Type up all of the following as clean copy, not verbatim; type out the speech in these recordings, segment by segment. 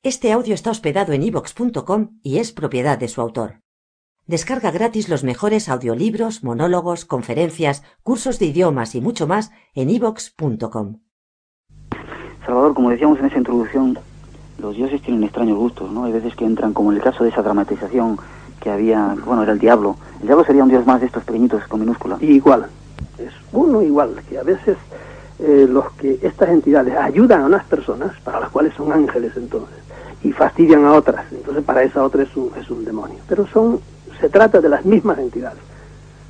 Este audio está hospedado en iVoox.com y es propiedad de su autor. Descarga gratis los mejores audiolibros, monólogos, conferencias, cursos de idiomas y mucho más en iVoox.com. Salvador, como decíamos en esa introducción, los dioses tienen extraños gustos, ¿no? Hay veces que entran, como en el caso de esa dramatización que había, bueno, era el diablo. El diablo sería un dios más de estos pequeñitos con minúscula. Igual, es uno igual, que a veces los que estas entidades ayudan a unas personas, para las cuales son ángeles entonces, y fastidian a otras, entonces para esa otra es un demonio. Pero se trata de las mismas entidades,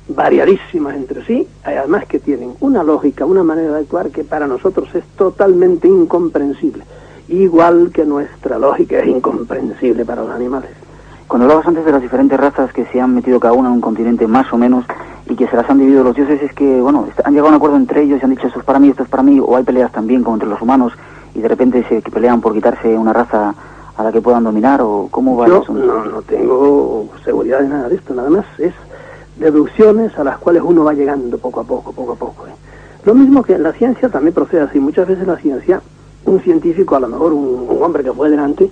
variadísimas entre sí, además que tienen una lógica, una manera de actuar que para nosotros es totalmente incomprensible, igual que nuestra lógica es incomprensible para los animales. Cuando hablabas antes de las diferentes razas que se han metido cada una en un continente más o menos y que se las han dividido los dioses, es que, bueno, han llegado a un acuerdo entre ellos y han dicho esto es para mí, o hay peleas también como entre los humanos y de repente se pelean por quitarse una raza a la que puedan dominar, o cómo va eso? No tengo seguridad de nada de esto, nada más es deducciones a las cuales uno va llegando poco a poco. Lo mismo que en la ciencia también procede así. Muchas veces la ciencia, un científico, a lo mejor un hombre que fue delante,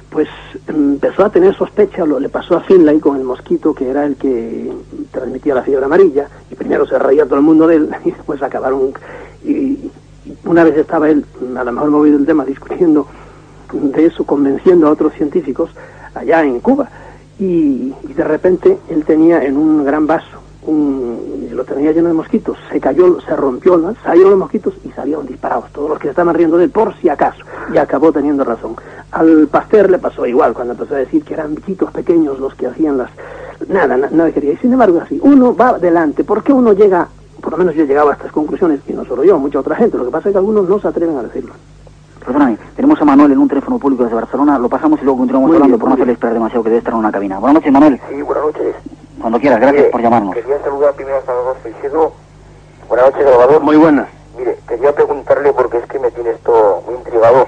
pues empezó a tener sospecha, le pasó a Finlay con el mosquito, que era el que transmitía la fiebre amarilla, y primero se reía todo el mundo de él, y después acabaron, y una vez estaba él, a lo mejor movido el tema, discutiendo de eso, convenciendo a otros científicos allá en Cuba, y de repente él tenía en un gran vaso, lo tenía lleno de mosquitos, se cayó, se rompió, ¿no? Salieron los mosquitos y salieron disparados, todos los que estaban riendo de él por si acaso, y acabó teniendo razón. Al Pasteur le pasó igual, cuando empezó a decir que eran bichitos pequeños los que hacían nada quería, y sin embargo así, uno va adelante, porque uno llega, por lo menos yo llegaba a estas conclusiones, y no solo yo, mucha otra gente, lo que pasa es que algunos no se atreven a decirlo. Perdóname, tenemos a Manuel en un teléfono público desde Barcelona, lo pasamos y luego continuamos hablando por no hacerle esperar demasiado, que debe estar en una cabina. Buenas noches, Manuel. Sí, buenas noches. Cuando quieras, gracias por llamarnos. Quería saludar primero a Salvador Freixedo. Buenas noches, Salvador. Muy buenas. Mire, quería preguntarle, porque es que me tiene esto muy intrigado,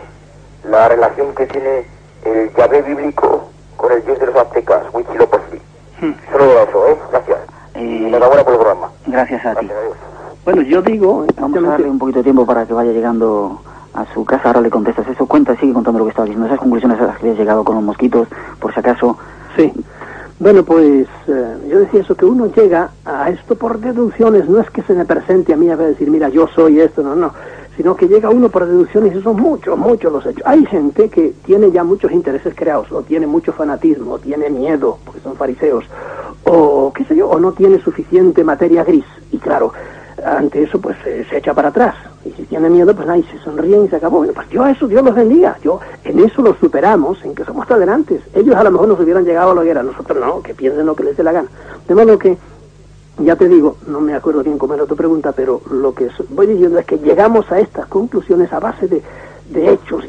la relación que tiene el Yahvé bíblico con el dios de los aztecas, Huitzilopochtli. Solo de eso, Gracias. Enhorabuena por el programa. Gracias a ti. Gracias, adiós. Bueno, yo digo... Vamos a darle un poquito de tiempo para que vaya llegando a su casa, ahora le contestas eso. Sigue contando lo que estaba diciendo, esas conclusiones a las que habías llegado con los mosquitos, por si acaso. Sí. Bueno, pues yo decía eso, que uno llega a esto por deducciones, no es que se me presente a mí a decir, mira, yo soy esto, no, sino que llega uno por deducciones y son muchos los hechos. Hay gente que tiene ya muchos intereses creados, o tiene mucho fanatismo, o tiene miedo, porque son fariseos, o qué sé yo, o no tiene suficiente materia gris, y claro, ante eso pues se echa para atrás, y si tiene miedo pues nadie se sonríen y se acabó. Bueno, pues yo a eso Dios los bendiga, en eso los superamos, en que somos tolerantes. Ellos a lo mejor nos hubieran llegado a lo que era, nosotros no, que piensen lo que les dé la gana. De modo que, ya te digo, no me acuerdo bien cómo era tu pregunta, pero lo que voy diciendo es que llegamos a estas conclusiones a base de hechos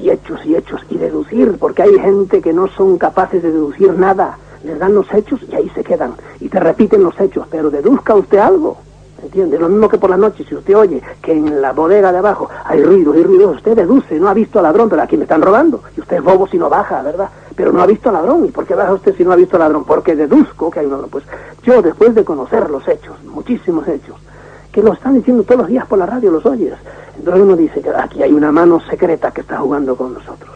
y deducir, porque hay gente que no son capaces de deducir nada, les dan los hechos y ahí se quedan, y te repiten los hechos, pero deduzca usted algo. ¿Entiende? Lo mismo que por la noche, si usted oye que en la bodega de abajo hay ruidos, usted deduce, no ha visto al ladrón, pero aquí me están robando, y usted es bobo si no baja, ¿verdad? Pero no ha visto al ladrón, ¿y por qué baja usted si no ha visto al ladrón? Porque deduzco que hay un ladrón. Pues yo, después de conocer los hechos, muchísimos hechos, que lo están diciendo todos los días por la radio, los oyes, entonces uno dice que aquí hay una mano secreta que está jugando con nosotros.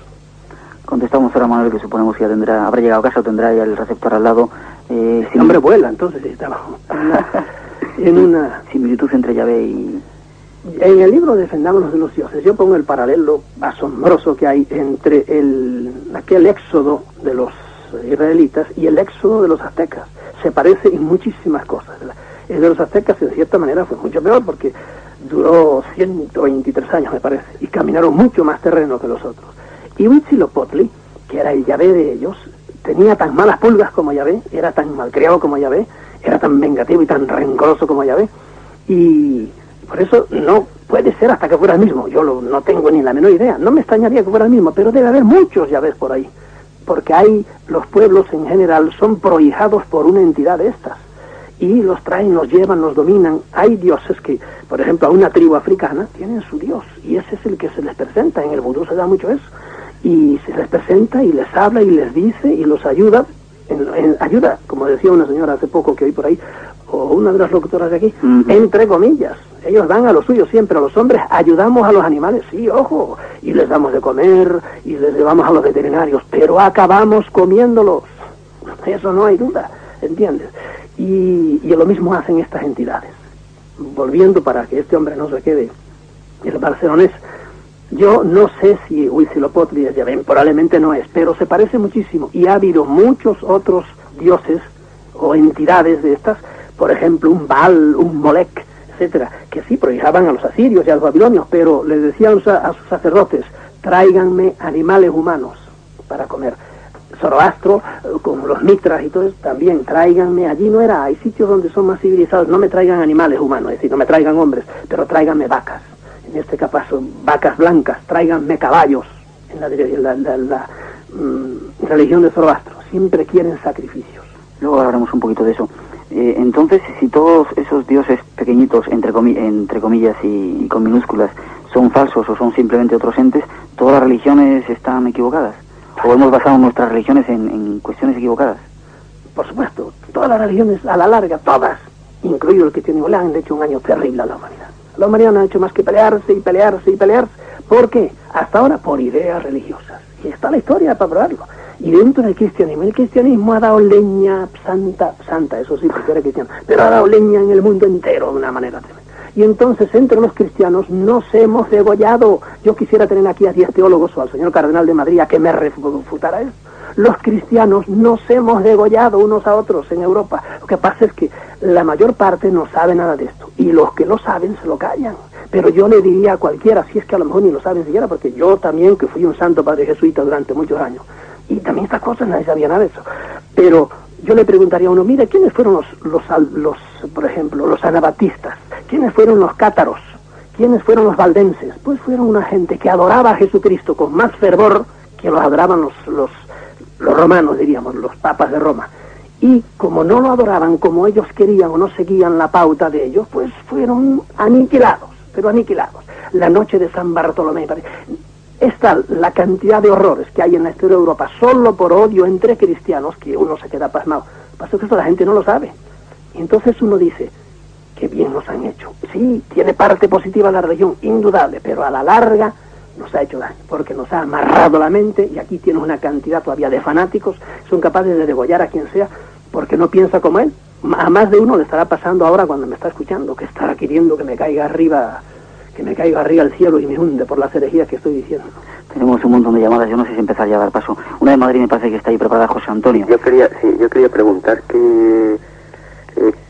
Contestamos ahora a Manuel, que suponemos que ya habrá llegado a casa o tendrá ya el receptor al lado. El hombre vuela, entonces estaba en una similitud entre Yahvé y... En el libro Defendámonos de los dioses, yo pongo el paralelo asombroso que hay entre aquel éxodo de los israelitas y el éxodo de los aztecas. Se parece en muchísimas cosas. El de los aztecas, en cierta manera, fue mucho peor porque duró 123 años, me parece, y caminaron mucho más terreno que los otros. Y Huitzilopochtli, que era el Yahvé de ellos, tenía tan malas pulgas como Yahvé, era tan malcriado como Yahvé, era tan vengativo y tan rencoroso como Yahvé, y por eso no puede ser hasta que fuera el mismo. Yo no tengo ni la menor idea, no me extrañaría que fuera el mismo, pero debe haber muchos Yahvés por ahí, porque los pueblos en general son prohijados por una entidad de estas, y los traen, los llevan, los dominan. Hay dioses que, por ejemplo, a una tribu africana tienen su dios, y ese es el que se les presenta. En el vudú se da mucho eso, y se les presenta y les habla y les dice y los ayuda, ayuda, como decía una señora hace poco que oí por ahí, o una de las locutoras de aquí, entre comillas, Ellos dan a lo suyo siempre. Los hombres ayudamos a los animales, sí, ojo, y les damos de comer, y les llevamos a los veterinarios, pero acabamos comiéndolos. Eso no hay duda, ¿entiendes? Y lo mismo hacen estas entidades. Volviendo para que este hombre no se quede, el barcelonés, yo no sé si Huitzilopochtli es Yahvé, probablemente no es, pero se parece muchísimo, y ha habido muchos otros dioses o entidades de estas, por ejemplo un Baal, un Molec, etcétera, que sí prohijaban a los asirios y a los babilonios, pero les decían a sus sacerdotes, tráiganme animales humanos para comer. Zoroastro, con los mitras y todo eso, también tráiganme, allí no era, hay sitios donde son más civilizados, no me traigan animales humanos, es decir, no me traigan hombres, pero tráiganme vacas, en este caso vacas blancas, tráiganme caballos, en la religión de Zoroastro, siempre quieren sacrificios. Luego hablaremos un poquito de eso. Entonces, si todos esos dioses pequeñitos, entre comillas y con minúsculas, son falsos o son simplemente otros entes, todas las religiones están equivocadas. ¿O hemos basado nuestras religiones en cuestiones equivocadas? Por supuesto, todas las religiones, a la larga, todas, incluido el cristianismo, le han hecho un año terrible a la humanidad. La humanidad no ha hecho más que pelearse y pelearse y pelearse. ¿Por qué? Hasta ahora por ideas religiosas. Y está la historia para probarlo. Y dentro del cristianismo, el cristianismo ha dado leña santa, eso sí, porque era cristiano, pero ha dado leña en el mundo entero de una manera tremenda. Y entonces entre los cristianos nos hemos degollado. Yo quisiera tener aquí a 10 teólogos o al señor cardenal de Madrid a que me refutara eso. Los cristianos nos hemos degollado unos a otros en Europa. Lo que pasa es que la mayor parte no sabe nada de esto. Y los que lo saben se lo callan. Pero yo le diría a cualquiera, si es que a lo mejor ni lo saben siquiera, porque yo también, que fui un santo padre jesuita durante muchos años, y también estas cosas nadie sabía nada de eso. Pero yo le preguntaría a uno, mire, ¿quiénes fueron los por ejemplo, los anabatistas? ¿Quiénes fueron los cátaros? ¿Quiénes fueron los valdenses? Pues fueron una gente que adoraba a Jesucristo con más fervor que los adoraban los romanos, diríamos, los papas de Roma. Y como no lo adoraban como ellos querían o no seguían la pauta de ellos, pues fueron aniquilados, pero aniquilados. La noche de San Bartolomé, es tal la cantidad de horrores que hay en la historia de Europa solo por odio entre cristianos que uno se queda pasmado. Pasa que esto la gente no lo sabe. Y entonces uno dice, qué bien nos han hecho. Sí, tiene parte positiva la religión, indudable, pero a la larga nos ha hecho daño, porque nos ha amarrado la mente, y aquí tienes una cantidad todavía de fanáticos, son capaces de degollar a quien sea, porque no piensa como él. A más de uno le estará pasando ahora cuando me está escuchando, que estará queriendo que me caiga arriba el cielo y me hunde por las herejías que estoy diciendo. Tenemos un montón de llamadas, yo no sé si empezar ya a dar paso. Una de Madrid me parece que está ahí preparada, José Antonio. Yo quería preguntar que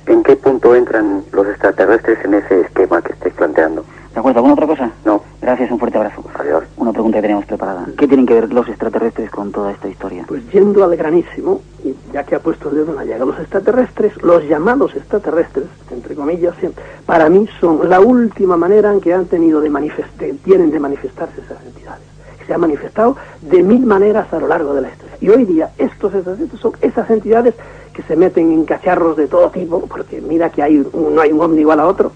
¿en qué punto entran los extraterrestres en ese esquema que estáis planteando? ¿De acuerdo? ¿Alguna otra cosa? No. Gracias, un fuerte abrazo. Adiós. Una pregunta que teníamos preparada. ¿Qué tienen que ver los extraterrestres con toda esta historia? Pues yendo al granísimo, y ya que ha puesto el dedo en la llaga, los extraterrestres, los llamados extraterrestres, entre comillas, para mí son la última manera en que tienen de manifestarse esas entidades. Se han manifestado de 1000 maneras a lo largo de la historia. Y hoy día estos extraterrestres son esas entidades que se meten en cacharros de todo tipo, porque mira que no hay un hombre igual a otro.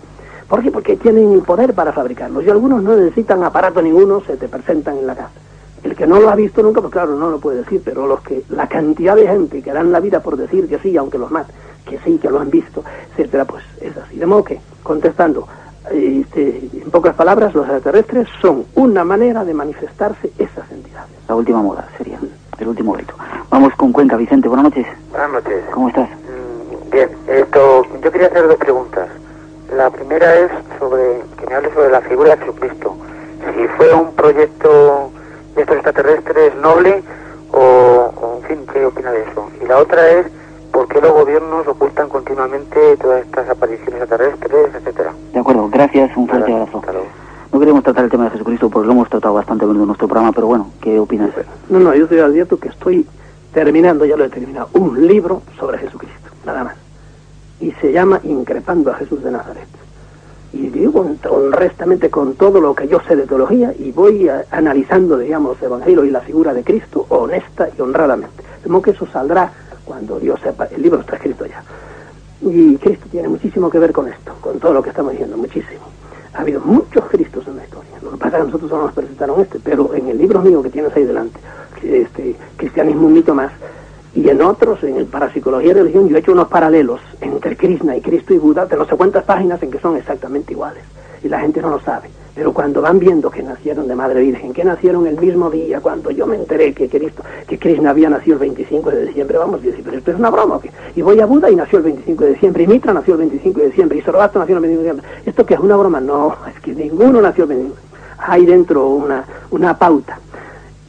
¿Por qué? Porque tienen el poder para fabricarlos, y algunos no necesitan aparato ninguno, se te presentan en la casa. El que no lo ha visto nunca, pues claro, no lo puede decir, pero la cantidad de gente que dan la vida por decir que sí, aunque los maten, que sí, que lo han visto, etcétera, pues es así. De modo que, contestando, en pocas palabras, los extraterrestres son una manera de manifestarse esas entidades. La última moda sería, el último grito. Vamos con Cuenca. Vicente, buenas noches. Buenas noches. ¿Cómo estás? Bien, yo quería hacer 2 preguntas. La primera es que me hable sobre la figura de Jesucristo. Si fue un proyecto de estos extraterrestres noble o en fin, ¿qué opina de eso? Y la otra es, ¿por qué los gobiernos ocultan continuamente todas estas apariciones extraterrestres, etcétera? De acuerdo, gracias, un fuerte abrazo. No queremos tratar el tema de Jesucristo porque lo hemos tratado bastante en nuestro programa, pero bueno, ¿qué opinas? No, yo te advierto que estoy terminando, ya lo he terminado, un libro sobre Jesucristo, nada más. Y se llama Increpando a Jesús de Nazaret. Y digo honestamente con todo lo que yo sé de teología, y voy analizando, digamos, los evangelios y la figura de Cristo honesta y honradamente. De modo que eso saldrá cuando Dios sepa. El libro está escrito ya. Y Cristo tiene muchísimo que ver con esto, con todo lo que estamos diciendo, muchísimo. Ha habido muchos Cristos en la historia. Lo que pasa es que nosotros solo nos presentaron pero en el libro mío que tienes ahí delante, Cristianismo, un mito más, Y en otros, en el Parapsicología y Religión, yo he hecho unos paralelos entre Krishna y Cristo y Buda de no sé cuántas páginas en que son exactamente iguales. Y la gente no lo sabe. Pero cuando van viendo que nacieron de Madre Virgen, que nacieron el mismo día, cuando yo me enteré que Krishna había nacido el 25 de diciembre, vamos a decir, pero esto es una broma, ¿o qué? Y voy a Buda y nació el 25 de diciembre, y Mitra nació el 25 de diciembre, y Zoroastro nació el 25 de diciembre. ¿Esto qué es una broma? No, es que ninguno nació el 25 de diciembre. Hay dentro una pauta.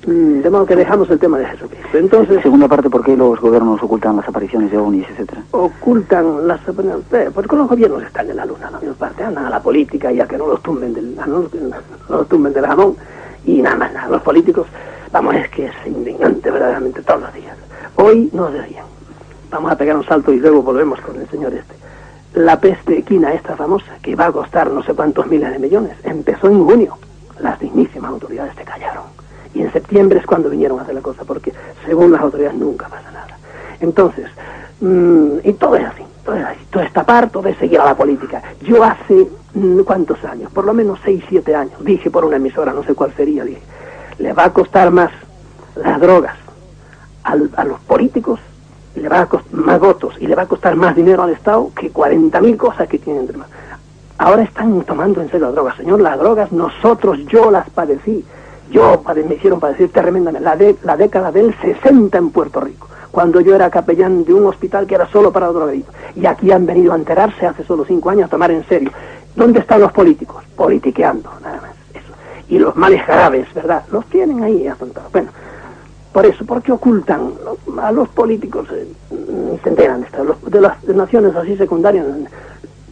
De modo que dejamos el tema de Jesucristo. Entonces, segunda parte, ¿por qué los gobiernos ocultan las apariciones de ovnis, etcétera? Ocultan las apariciones, porque los gobiernos están en la luna, la misma parte, andan a la política ya que no los tumben del jamón y nada más, nada. Los políticos, vamos, es que es indignante verdaderamente todos los días. Hoy nos decían, vamos a pegar un salto y luego volvemos con el señor este. La peste equina esta famosa, que va a costar no sé cuántos miles de millones, empezó en junio. Las dignísimas autoridades se callaron. Y en septiembre es cuando vinieron a hacer la cosa, porque según las autoridades nunca pasa nada. Entonces, y todo es así, todo es tapar, todo es seguir a la política. Yo hace, ¿cuántos años? Por lo menos 6, 7 años, dije por una emisora, no sé cuál sería, dije, le va a costar más las drogas a los políticos, y le va a costar más votos, y le va a costar más dinero al Estado que 40.000 cosas que tienen entre manos. Ahora están tomando en serio las drogas, señor, las drogas yo las padecí. Me hicieron padecer tremendamente la década del 60 en Puerto Rico, cuando yo era capellán de un hospital que era solo para drogadictos. Y aquí han venido a enterarse hace solo 5 años a tomar en serio. ¿Dónde están los políticos? Politiqueando, nada más. Eso. Y los males graves, ¿verdad? Los tienen ahí afrontados. Bueno, por eso, porque ocultan a los políticos, ni se enteran de estas, de las naciones así secundarias,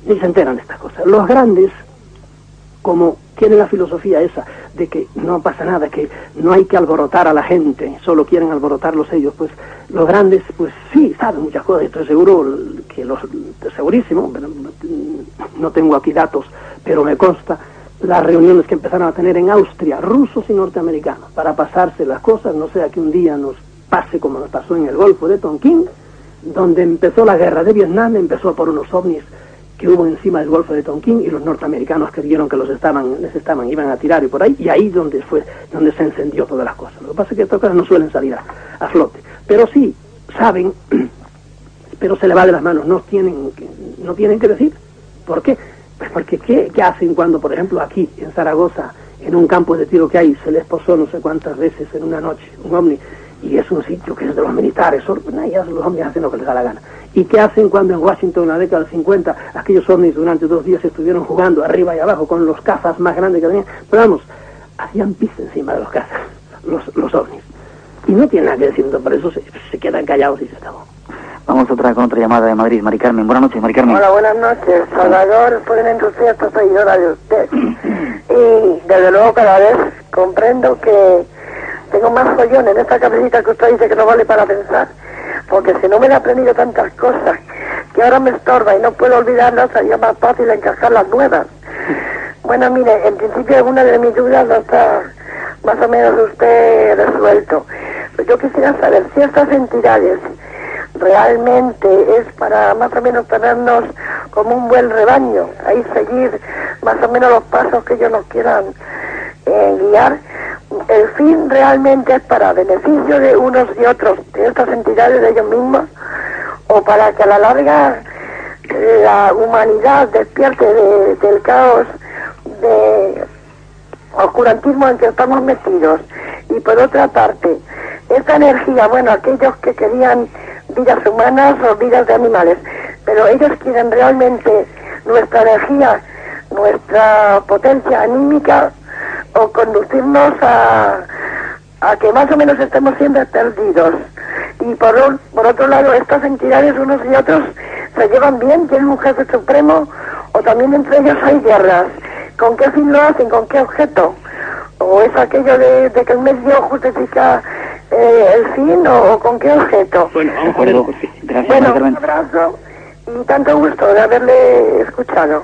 ni se enteran de estas cosas. Los grandes, como tienen la filosofía esa de que no pasa nada, que no hay que alborotar a la gente, solo quieren alborotarlos ellos, pues los grandes, pues sí, saben muchas cosas, estoy seguro que segurísimo, no tengo aquí datos, pero me consta las reuniones que empezaron a tener en Austria, rusos y norteamericanos, para pasarse las cosas, no sea que un día nos pase como nos pasó en el Golfo de Tonquín, donde empezó la guerra de Vietnam, empezó por unos ovnis que hubo encima del Golfo de Tonquín, y los norteamericanos creyeron que iban a tirar y por ahí, y ahí donde se encendió todas las cosas. Lo que pasa es que estas cosas no suelen salir a flote, pero sí saben, pero se le va de las manos, no tienen que decir. ¿Por qué? Pues porque ¿qué hacen cuando, por ejemplo, aquí en Zaragoza, en un campo de tiro que hay, se les posó no sé cuántas veces en una noche un ovni, y es un sitio que es de los militares, ya los ovnis hacen lo que les da la gana? ¿Y qué hacen cuando en Washington, en la década del 50, aquellos ovnis durante 2 días estuvieron jugando arriba y abajo con los cazas más grandes que tenían? Pero vamos, hacían pis encima de los cazas, los ovnis. Y no tienen nada que decir, por eso se quedan callados y se acabó. Vamos con otra llamada de Madrid. Mari Carmen, buenas noches, Mari Carmen. Hola, buenas noches. Salvador, fue una entusiasta seguidora de usted. Y desde luego cada vez comprendo que tengo más follón en esta cabecita que usted dice que no vale para pensar. Porque si no me he aprendido tantas cosas que ahora me estorba y no puedo olvidarlas, sería más fácil encajar las nuevas. Bueno, mire, en principio alguna de mis dudas no está más o menos usted resuelto. Pero yo quisiera saber si estas entidades realmente es para más o menos tenernos como un buen rebaño, ahí seguir más o menos los pasos que ellos nos quieran guiar. El fin realmente es para beneficio de unos y otros, de estas entidades, de ellos mismos, o para que a la larga la humanidad despierte del caos de oscurantismo en que estamos metidos. Y por otra parte, esta energía, bueno, aquellos que querían vidas humanas o vidas de animales, pero ellos quieren realmente nuestra energía, nuestra potencia anímica, o conducirnos a que más o menos estemos siempre perdidos. Y por otro lado, estas entidades unos y otros se llevan bien, tienen un jefe supremo, o también entre ellos hay guerras. ¿Con qué fin lo hacen? ¿Con qué objeto? ¿O es aquello de que el medio justifica el fin, o con qué objeto? Bueno, vamos a ver. Gracias, bueno, Mari Carmen. un abrazo y tanto gusto de haberle escuchado.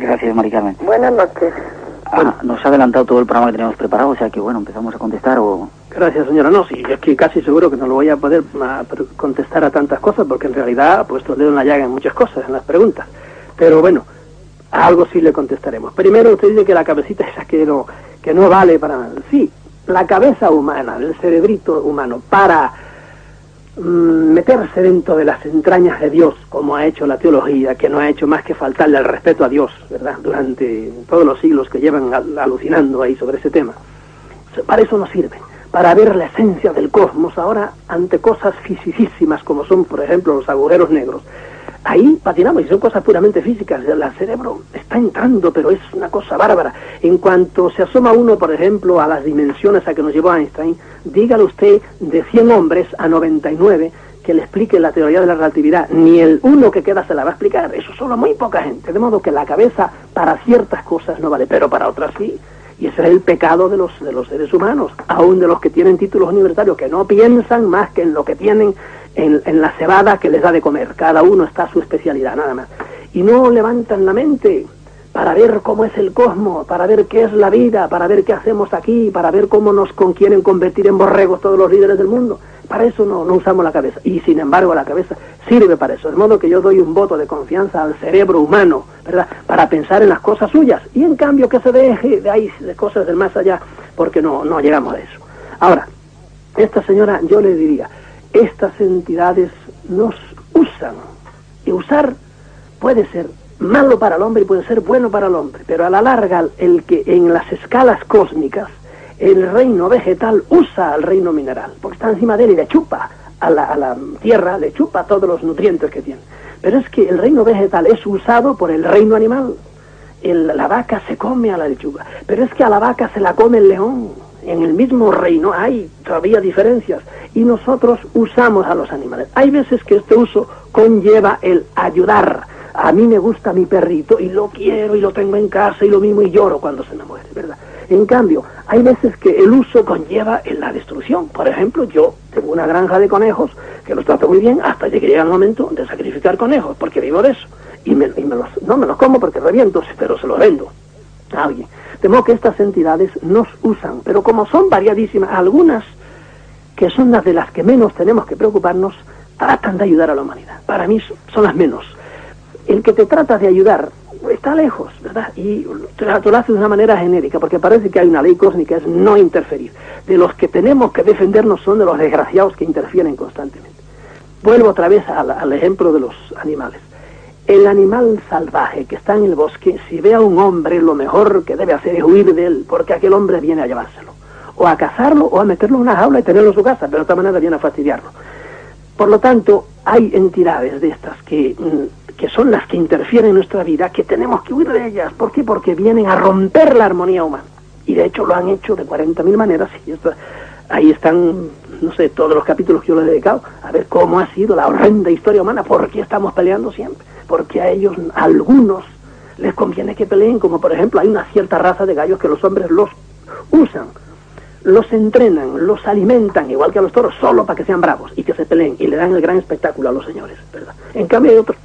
Gracias, Mari Carmen. Buenas noches. Nos ha adelantado todo el programa que teníamos preparado, o sea que bueno, empezamos a contestar o... Gracias, señora. No, sí, es que casi seguro que no lo voy a poder contestar a tantas cosas, porque en realidad ha puesto el dedo en la llaga en muchas cosas, en las preguntas. Pero bueno, a algo sí le contestaremos. Primero, usted dice que la cabecita esa que no vale para... Sí, la cabeza humana, el cerebrito humano, para meterse dentro de las entrañas de Dios, como ha hecho la teología, que no ha hecho más que faltarle al respeto a Dios, ¿verdad?, durante todos los siglos que llevan alucinando ahí sobre ese tema. Para eso nos sirve, para ver la esencia del cosmos ahora ante cosas fisicísimas como son, por ejemplo, los agujeros negros. Ahí patinamos y son cosas puramente físicas. El cerebro está entrando, pero es una cosa bárbara. En cuanto se asoma uno, por ejemplo, a las dimensiones a que nos llevó Einstein, dígale usted de 100 hombres a 99 que le explique la teoría de la relatividad. Ni el uno que queda se la va a explicar. Eso solo muy poca gente. De modo que la cabeza para ciertas cosas no vale, pero para otras sí. Y ese es el pecado de los seres humanos, aún de los que tienen títulos universitarios, que no piensan más que en lo que tienen en la cebada que les da de comer. Cada uno está a su especialidad, nada más. Y no levantan la mente para ver cómo es el cosmos, para ver qué es la vida, para ver qué hacemos aquí, para ver cómo nos quieren convertir en borregos todos los líderes del mundo. Para eso no usamos la cabeza. Y sin embargo la cabeza sirve para eso. De modo que yo doy un voto de confianza al cerebro humano, ¿verdad?, para pensar en las cosas suyas. Y en cambio que se deje de ahí, de cosas del más allá, porque no llegamos a eso. Ahora, esta señora, yo le diría, estas entidades nos usan. Y usar puede ser malo para el hombre y puede ser bueno para el hombre. Pero a la larga, el que en las escalas cósmicas el reino vegetal usa al reino mineral, porque está encima de él y le chupa a la tierra, le chupa todos los nutrientes que tiene. Pero es que el reino vegetal es usado por el reino animal. La vaca se come a la lechuga, pero es que a la vaca se la come el león. En el mismo reino hay todavía diferencias y nosotros usamos a los animales. Hay veces que este uso conlleva el ayudar. A mí me gusta mi perrito y lo quiero y lo tengo en casa y lo mismo y lloro cuando se me muere, ¿verdad? En cambio, hay veces que el uso conlleva en la destrucción. Por ejemplo, yo tengo una granja de conejos que los trato muy bien hasta que llega el momento de sacrificar conejos, porque vivo de eso. Y no me los como porque reviento, pero se los vendo a alguien. De modo que estas entidades nos usan, pero como son variadísimas, algunas que son las de las que menos tenemos que preocuparnos, tratan de ayudar a la humanidad. Para mí son las menos. El que te trata de ayudar está lejos, ¿verdad? Y te lo hace de una manera genérica, porque parece que hay una ley cósmica, es no interferir. De los que tenemos que defendernos son de los desgraciados que interfieren constantemente. Vuelvo otra vez al ejemplo de los animales. El animal salvaje que está en el bosque, si ve a un hombre, lo mejor que debe hacer es huir de él, porque aquel hombre viene a llevárselo, o a cazarlo, o a meterlo en una jaula y tenerlo en su casa, pero de otra manera viene a fastidiarlo. Por lo tanto, hay entidades de estas que son las que interfieren en nuestra vida, que tenemos que huir de ellas. ¿Por qué? Porque vienen a romper la armonía humana. Y de hecho lo han hecho de 40.000 maneras. Y ahí están, no sé, todos los capítulos que yo les he dedicado a ver cómo ha sido la horrenda historia humana. ¿Por qué estamos peleando siempre? Porque a ellos, a algunos, les conviene que peleen, como por ejemplo hay una cierta raza de gallos que los hombres los usan, los entrenan, los alimentan, igual que a los toros, solo para que sean bravos y que se peleen y le dan el gran espectáculo a los señores, ¿verdad? En cambio hay otros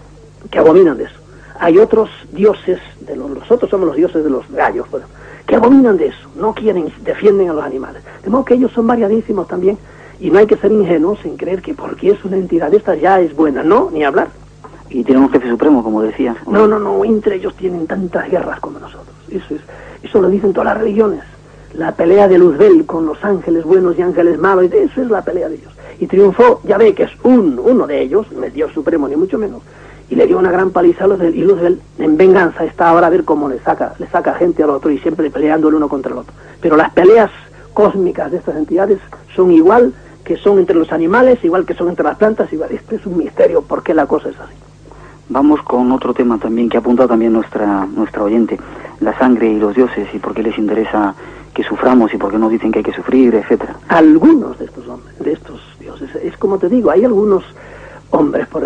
que abominan de eso. Hay otros dioses, nosotros somos los dioses de los gallos, bueno, que abominan de eso, no quieren, defienden a los animales. De modo que ellos son variadísimos también, y no hay que ser ingenuos en creer que porque es una entidad de estas ya es buena, no, ni hablar. Y tienen un jefe supremo, como decías. No, entre ellos tienen tantas guerras como nosotros. Eso lo dicen todas las religiones. La pelea de Luzbel con los ángeles buenos y ángeles malos, eso es la pelea de ellos. Y triunfó, ya ve que es uno de ellos, no es Dios supremo ni mucho menos, y le dio una gran paliza a Luzbel, y Luzbel en venganza está ahora a ver cómo le saca gente al otro y siempre peleando el uno contra el otro. Pero las peleas cósmicas de estas entidades son igual que son entre los animales, igual que son entre las plantas, igual. Este es un misterio, ¿por qué la cosa es así? Vamos con otro tema también que ha apuntado también nuestra oyente, la sangre y los dioses, y por qué les interesa que suframos y por qué nos dicen que hay que sufrir, etcétera. Algunos de estos hombres, de estos dioses, es como te digo, hay algunos hombres, por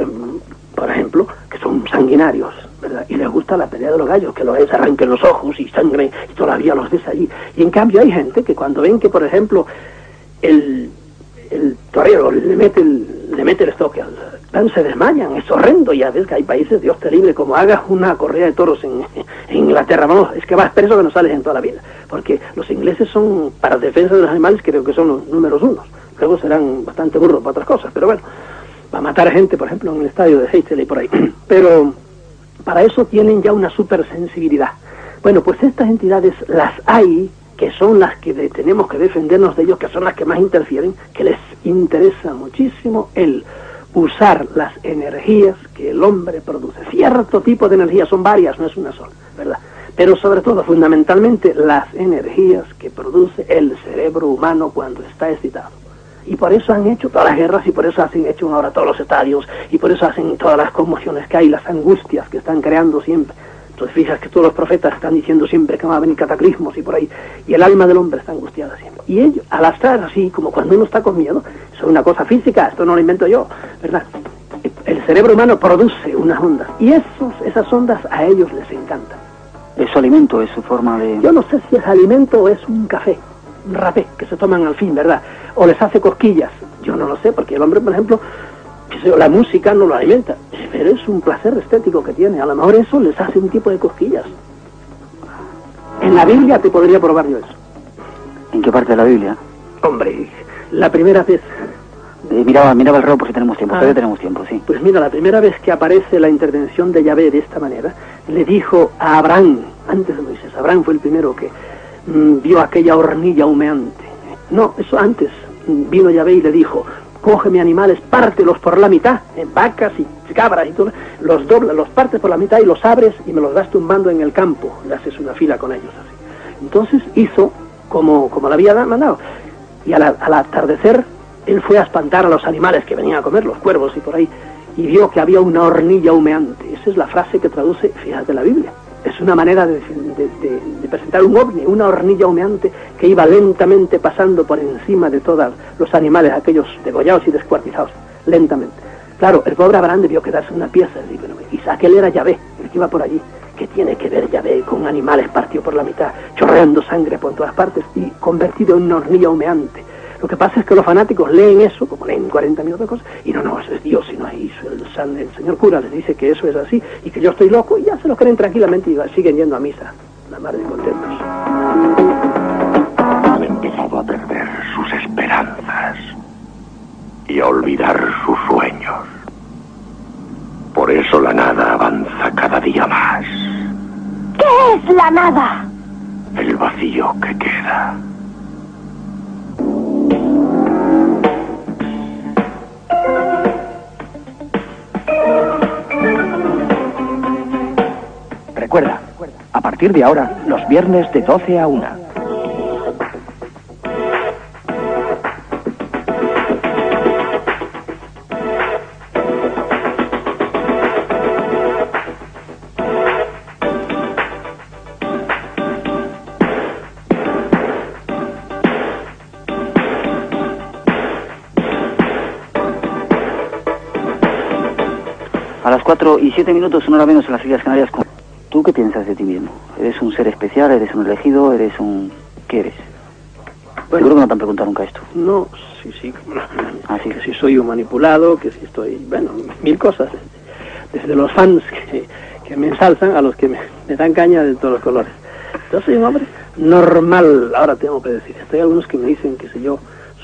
ejemplo, que son sanguinarios, ¿verdad? Y les gusta la pelea de los gallos, que los ves, arranquen los ojos y sangre, y todavía los ves allí. Y en cambio hay gente que cuando ven que, por ejemplo, el torero le mete el estoque al pan, se desmayan, es horrendo. Ya ves que hay países, Dios te libre, como hagas una corrida de toros en Inglaterra, vamos, es que vas preso que no sales en toda la vida, porque los ingleses son, para defensa de los animales, creo que son los números unos, luego serán bastante burros para otras cosas, pero bueno, para matar a gente, por ejemplo, en el estadio de Heysel y por ahí, pero para eso tienen ya una supersensibilidad. Bueno, pues estas entidades las hay que son las que tenemos que defendernos de ellos, que son las que más interfieren, que les interesa muchísimo el usar las energías que el hombre produce. Cierto tipo de energías, son varias, no es una sola, ¿verdad? Pero sobre todo, fundamentalmente, las energías que produce el cerebro humano cuando está excitado. Y por eso han hecho todas las guerras, y por eso han hecho ahora todos los estadios, y por eso hacen todas las conmociones que hay, las angustias que están creando siempre. Entonces fijas que todos los profetas están diciendo siempre que van a venir cataclismos y por ahí, y el alma del hombre está angustiada siempre. Y ellos, al estar así, como cuando uno está con miedo, eso es una cosa física, esto no lo invento yo, ¿verdad? El cerebro humano produce unas ondas, y esas ondas a ellos les encantan. ¿Es su alimento, es su forma de...? Yo no sé si es alimento o es un café, un rapé, que se toman al fin, ¿verdad? O les hace cosquillas, yo no lo sé, porque el hombre, por ejemplo, la música no lo alimenta, pero es un placer estético que tiene, a lo mejor eso les hace un tipo de cosquillas. En la Biblia te podría probar yo eso. ¿En qué parte de la Biblia? Hombre, la primera vez... Miraba el reloj porque tenemos tiempo, todavía tenemos tiempo, sí. Pues mira, la primera vez que aparece la intervención de Yahvé de esta manera, le dijo a Abraham, antes de Moisés, Abraham fue el primero que vio aquella hornilla humeante. No, eso antes, vino Yahvé y le dijo, cógeme animales, pártelos por la mitad, vacas y cabras y todo, los doblas, los partes por la mitad y los abres y me los vas tumbando en el campo, le haces una fila con ellos así. Entonces hizo como le había mandado, y al atardecer él fue a espantar a los animales que venían a comer, los cuervos y por ahí, y vio que había una hornilla humeante. Esa es la frase que traduce, fíjate, la Biblia. Es una manera de presentar un ovni, una hornilla humeante que iba lentamente pasando por encima de todos los animales, aquellos degollados y descuartizados, lentamente. Claro, el pobre Abraham debió quedarse una pieza, y aquel era Yahvé, el que iba por allí. ¿Qué tiene que ver Yahvé con animales partidos por la mitad, chorreando sangre por todas partes y convertido en una hornilla humeante? Lo que pasa es que los fanáticos leen eso, como leen 40 minutos de cosas, y no, eso es Dios, y no ahí el señor cura les dice que eso es así, y que yo estoy loco, y ya se lo creen tranquilamente y siguen yendo a misa, la madre de contentos. Han empezado a perder sus esperanzas y a olvidar sus sueños. Por eso la nada avanza cada día más. ¿Qué es la nada? El vacío que queda. Recuerda, a partir de ahora, los viernes de 12 a 1. A las 4:07, una hora menos en las Islas Canarias. ¿Tú qué piensas de ti mismo? ¿Eres un ser especial? ¿Eres un elegido? ¿Eres un...? ¿Qué eres? Bueno, seguro que no te han preguntado nunca esto. No, sí. Ah, sí. Que si soy un manipulado, que si estoy... Bueno, mil cosas. Desde los fans que me ensalzan a los que me dan caña de todos los colores. Yo soy un hombre normal, ahora tengo que decir. Hay algunos que me dicen que si yo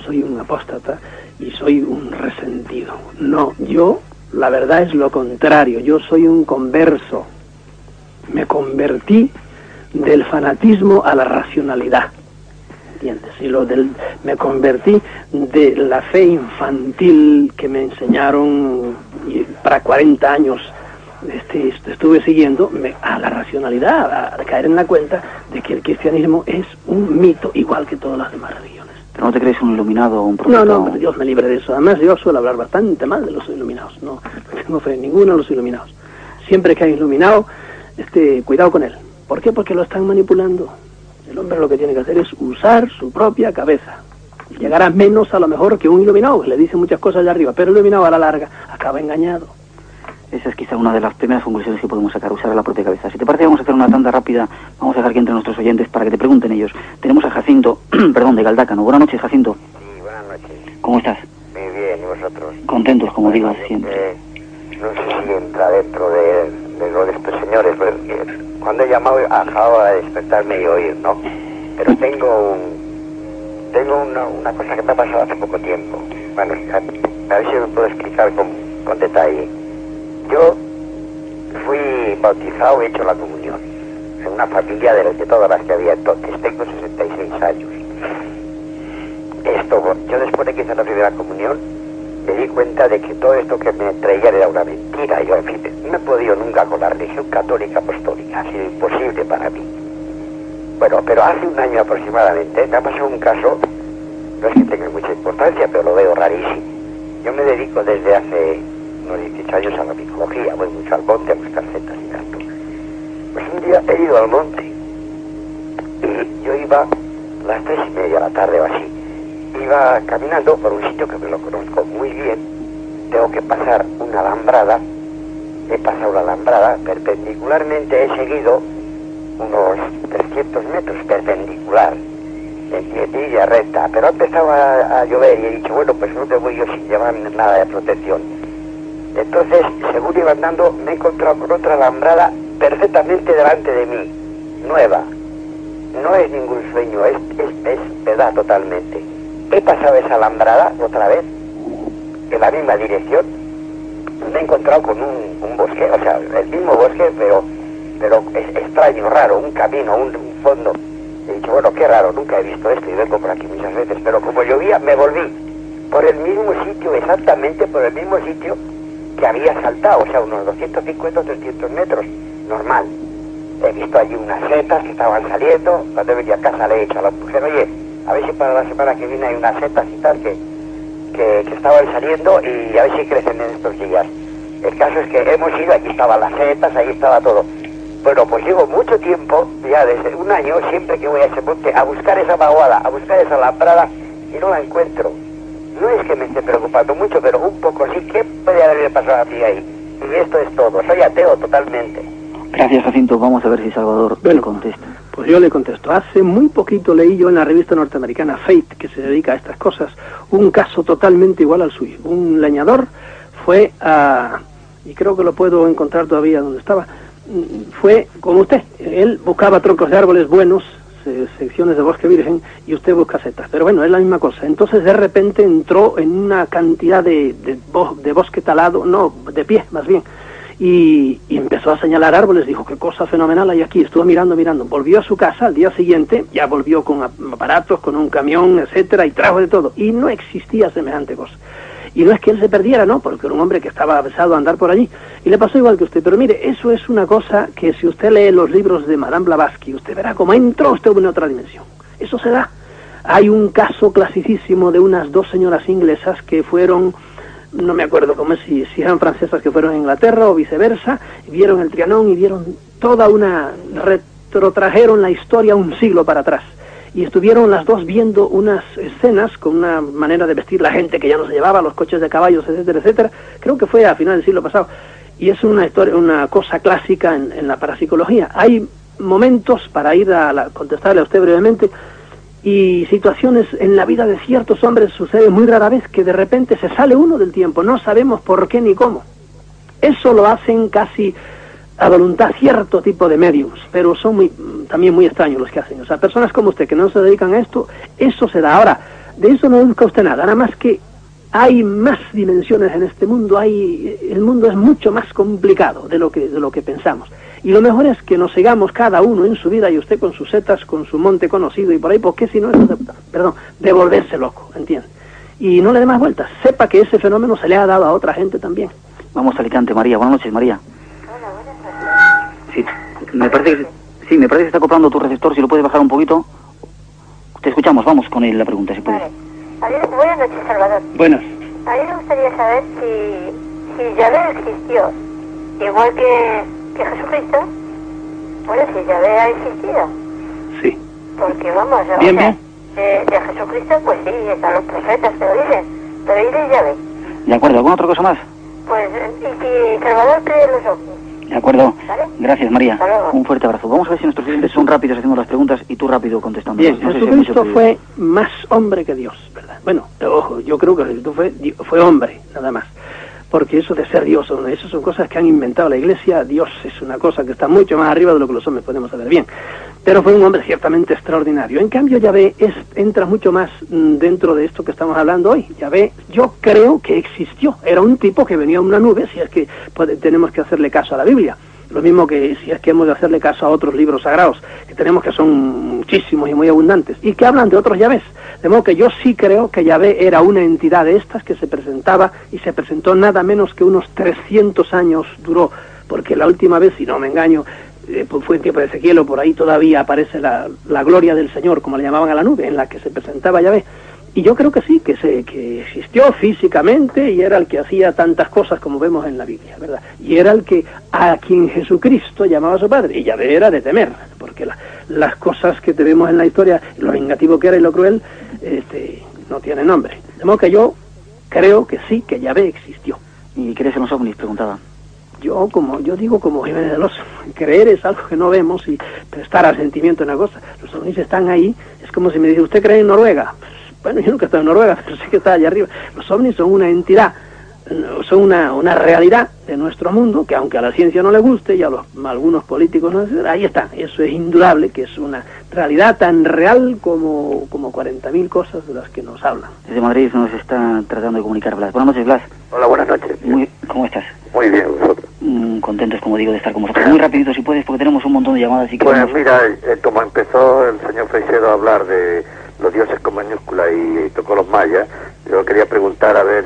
soy un apóstata y soy un resentido. No, yo, la verdad es lo contrario. Yo soy un converso. Me convertí del fanatismo a la racionalidad, ¿entiendes? Y me convertí de la fe infantil que me enseñaron y para 40 años estuve siguiendo a la racionalidad, a caer en la cuenta de que el cristianismo es un mito igual que todas las demás religiones. ¿Pero no te crees un iluminado o un profeta? No, Dios me libre de eso. Además yo suelo hablar bastante mal de los iluminados. No tengo fe en ninguno de los iluminados. Siempre que hay iluminado, cuidado con él. ¿Por qué? Porque lo están manipulando. El hombre lo que tiene que hacer es usar su propia cabeza. Llegará menos a lo mejor que un iluminado, que le dice muchas cosas allá arriba, pero el iluminado a la larga acaba engañado. Esa es quizá una de las primeras conclusiones que podemos sacar, usar la propia cabeza. Si te parece, vamos a hacer una tanda rápida, vamos a dejar que entren nuestros oyentes para que te pregunten ellos. Tenemos a Jacinto, perdón, de Galdácano. Buenas noches, Jacinto. Sí, buenas noches. ¿Cómo estás? Muy bien, ¿y vosotros? Contentos, como digo siempre. No sé si entra dentro de lo de estos señores, porque cuando he llamado acababa de despertarme y oír, ¿no? Pero tengo una cosa que me ha pasado hace poco tiempo. Bueno, a ver si me puedo explicar con detalle. Yo fui bautizado, he hecho la comunión en una familia de todas las que había entonces. Tengo 66 años. Yo después de que hice la primera comunión, me di cuenta de que todo esto que me traían era una mentira. Yo, en fin, no he podido nunca con la religión católica apostólica, ha sido imposible para mí. Bueno, pero hace un año aproximadamente me ha pasado un caso, no es que tenga mucha importancia, pero lo veo rarísimo. Yo me dedico desde hace unos 18 años a la micología, voy mucho al monte a buscar setas y tanto. Pues un día he ido al monte y yo iba a las 3:30 de la tarde o así. Iba caminando por un sitio que me lo conozco muy bien. Tengo que pasar una alambrada. He pasado la alambrada perpendicularmente, he seguido unos 300 metros perpendicular, en línea recta, pero ha empezado a llover y he dicho, bueno, pues no te voy yo sin llevar nada de protección. Entonces, según iba andando, me he encontrado con otra alambrada perfectamente delante de mí, nueva. No es ningún sueño, es verdad totalmente. He pasado esa alambrada otra vez, en la misma dirección. Me he encontrado con un bosque, o sea, el mismo bosque, pero es extraño, raro, un camino, un fondo. He dicho, bueno, qué raro, nunca he visto esto y vengo por aquí muchas veces, pero como llovía, me volví por el mismo sitio, exactamente por el mismo sitio que había saltado, o sea, unos 250 o 300 metros, normal. He visto allí unas setas que estaban saliendo. Cuando he venido a casa le he dicho a la mujer, oye, a ver si para la semana que viene hay unas setas y tal que estaban saliendo y a ver si crecen en estos días. El caso es que hemos ido, allí estaban las setas, allí estaba todo. Bueno, pues llevo mucho tiempo, ya desde un año, siempre que voy a ese monte, a buscar esa vaguada, a buscar esa lambrada y no la encuentro. No es que me esté preocupando mucho, pero un poco sí. ¿Qué puede haberle pasado a mí ahí? Y esto es todo. Soy ateo totalmente. Gracias, Jacinto. Vamos a ver si Salvador le contesta. Pues yo le contesto. Hace muy poquito leí yo en la revista norteamericana Fate, que se dedica a estas cosas, un caso totalmente igual al suyo. Un leñador fue a... y creo que lo puedo encontrar todavía donde estaba. Fue como usted. Él buscaba troncos de árboles buenos, secciones de bosque virgen, y usted busca setas. Pero bueno, es la misma cosa. Entonces de repente entró en una cantidad de bosque talado, no, de pie más bien, y empezó a señalar árboles. Dijo, qué cosa fenomenal hay aquí. Estuvo mirando. Volvió a su casa al día siguiente, ya volvió con aparatos, con un camión, etcétera, y trajo de todo. Y no existía semejante cosa. Y no es que él se perdiera, no, porque era un hombre que estaba avisado a andar por allí. Y le pasó igual que usted. Pero mire, eso es una cosa que si usted lee los libros de Madame Blavatsky, usted verá cómo entró usted en otra dimensión. Eso se da. Hay un caso clasicísimo de unas dos señoras inglesas que fueron, no me acuerdo cómo es, si eran francesas, que fueron a Inglaterra o viceversa, y vieron el Trianón y vieron retrotrajeron la historia un siglo para atrás. Y estuvieron las dos viendo unas escenas con una manera de vestir la gente que ya no se llevaba, los coches de caballos, etcétera, etcétera. Creo que fue a finales del siglo pasado. Y es una historia, una cosa clásica en la parapsicología. Hay momentos, para ir a contestarle a usted brevemente, y situaciones en la vida de ciertos hombres sucede muy rara vez que de repente se sale uno del tiempo. No sabemos por qué ni cómo. Eso lo hacen casi a voluntad cierto tipo de mediums, pero son también muy extraños los que hacen. O sea, personas como usted que no se dedican a esto, eso se da. Ahora, de eso no busca usted nada más que hay más dimensiones en este mundo. El mundo es mucho más complicado de lo que pensamos. Y lo mejor es que nos sigamos cada uno en su vida, y usted con sus setas, con su monte conocido y por ahí, porque si no es de volverse loco, ¿entiende? Y no le dé más vueltas. Sepa que ese fenómeno se le ha dado a otra gente también. Vamos a Alicante, María. Buenas noches, María. Sí, me parece que se está acoplando tu receptor. Si lo puedes bajar un poquito. Te escuchamos, vamos con la pregunta, si puedes. Vale. Buenas noches, Salvador. Buenas. A mí me gustaría saber si Yahvé existió igual que Jesucristo. Bueno, si Yahvé ha existido. Sí. Porque vamos, bien. De Jesucristo, pues sí, están los profetas que lo dicen, pero ¿y de Yahvé? De acuerdo, ¿alguna otra cosa más? Pues, y si Salvador cree en los ovnis. De acuerdo. ¿Vale? Gracias, María. Hasta luego. Un fuerte abrazo. Vamos a ver si nuestros clientes son rápidos haciendo las preguntas y tú rápido contestando. Bien, Jesucristo fue más hombre que Dios, ¿verdad? Bueno, ojo, yo creo que Jesucristo fue hombre, nada más. Porque eso de ser Dios, esas son cosas que han inventado la Iglesia. Dios es una cosa que está mucho más arriba de lo que los hombres podemos saber bien. Pero fue un hombre ciertamente extraordinario. En cambio, Yahvé entra mucho más dentro de esto que estamos hablando hoy. Yahvé, yo creo que existió. Era un tipo que venía en una nube, si es que tenemos que hacerle caso a la Biblia. Lo mismo que si es que hemos de hacerle caso a otros libros sagrados, que tenemos, que son muchísimos y muy abundantes, y que hablan de otros Yahvés. De modo que yo sí creo que Yahvé era una entidad de estas que se presentaba, y se presentó nada menos que unos 300 años duró, porque la última vez, si no me engaño, fue en tiempo de Ezequiel, o por ahí todavía aparece la gloria del Señor, como le llamaban a la nube, en la que se presentaba Yahvé. Y yo creo que sí, que existió físicamente, y era el que hacía tantas cosas como vemos en la Biblia, ¿verdad? Y era el que a quien Jesucristo llamaba a su Padre, y Yahvé era de temer, porque las cosas que tenemos en la historia, lo vengativo que era y lo cruel, no tiene nombre. De modo que yo creo que sí, que Yahvé existió. ¿Y crees en los ovnis? Preguntaba. Yo digo como Jiménez de los, creer es algo que no vemos y prestar asentimiento en una cosa. Los ovnis están ahí, es como si me dice, ¿usted cree en Noruega? Bueno, yo nunca he estado en Noruega, pero sí que está allá arriba. Los ovnis son una entidad, son una realidad de nuestro mundo, que aunque a la ciencia no le guste y a algunos políticos no les guste, ahí está. Eso es indudable, que es una realidad tan real como 40.000 cosas de las que nos hablan. Desde Madrid nos está tratando de comunicar Blas. Buenas noches, Blas. Hola, buenas noches. ¿Cómo estás? Muy bien, vosotros. Contentos, como digo, de estar con vosotros. Muy rapidito, si puedes, porque tenemos un montón de llamadas. Y pues mira, como empezó el señor Freixedo a hablar de los dioses con mayúscula y tocó los mayas, yo quería preguntar a ver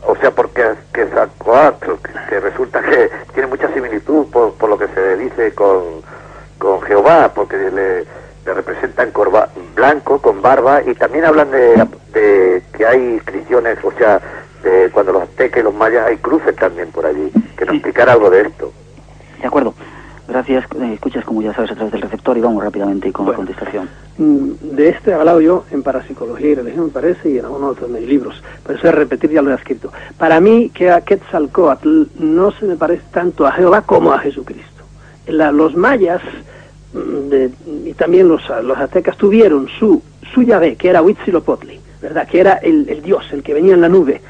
o sea, porque Quetzalcóatl, que resulta que tiene mucha similitud por lo que se dice con Jehová, porque le representan blanco, con barba, y también hablan de que hay inscripciones, o sea, de cuando los aztecas y los mayas hay cruces también por allí, que nos explicara algo de esto. De acuerdo. Gracias. Escuchas, como ya sabes, a través del receptor, y vamos rápidamente con la contestación. De he hablado yo en Parapsicología y Religión, me parece, y en algunos otros de mis libros. Por eso es repetir, ya lo he escrito. Para mí, que a Quetzalcóatl no se me parece tanto a Jehová como a Jesucristo. Los mayas y también los aztecas tuvieron su Yahvé, que era Huitzilopochtli, ¿verdad? Que era el dios, el que venía en la nube.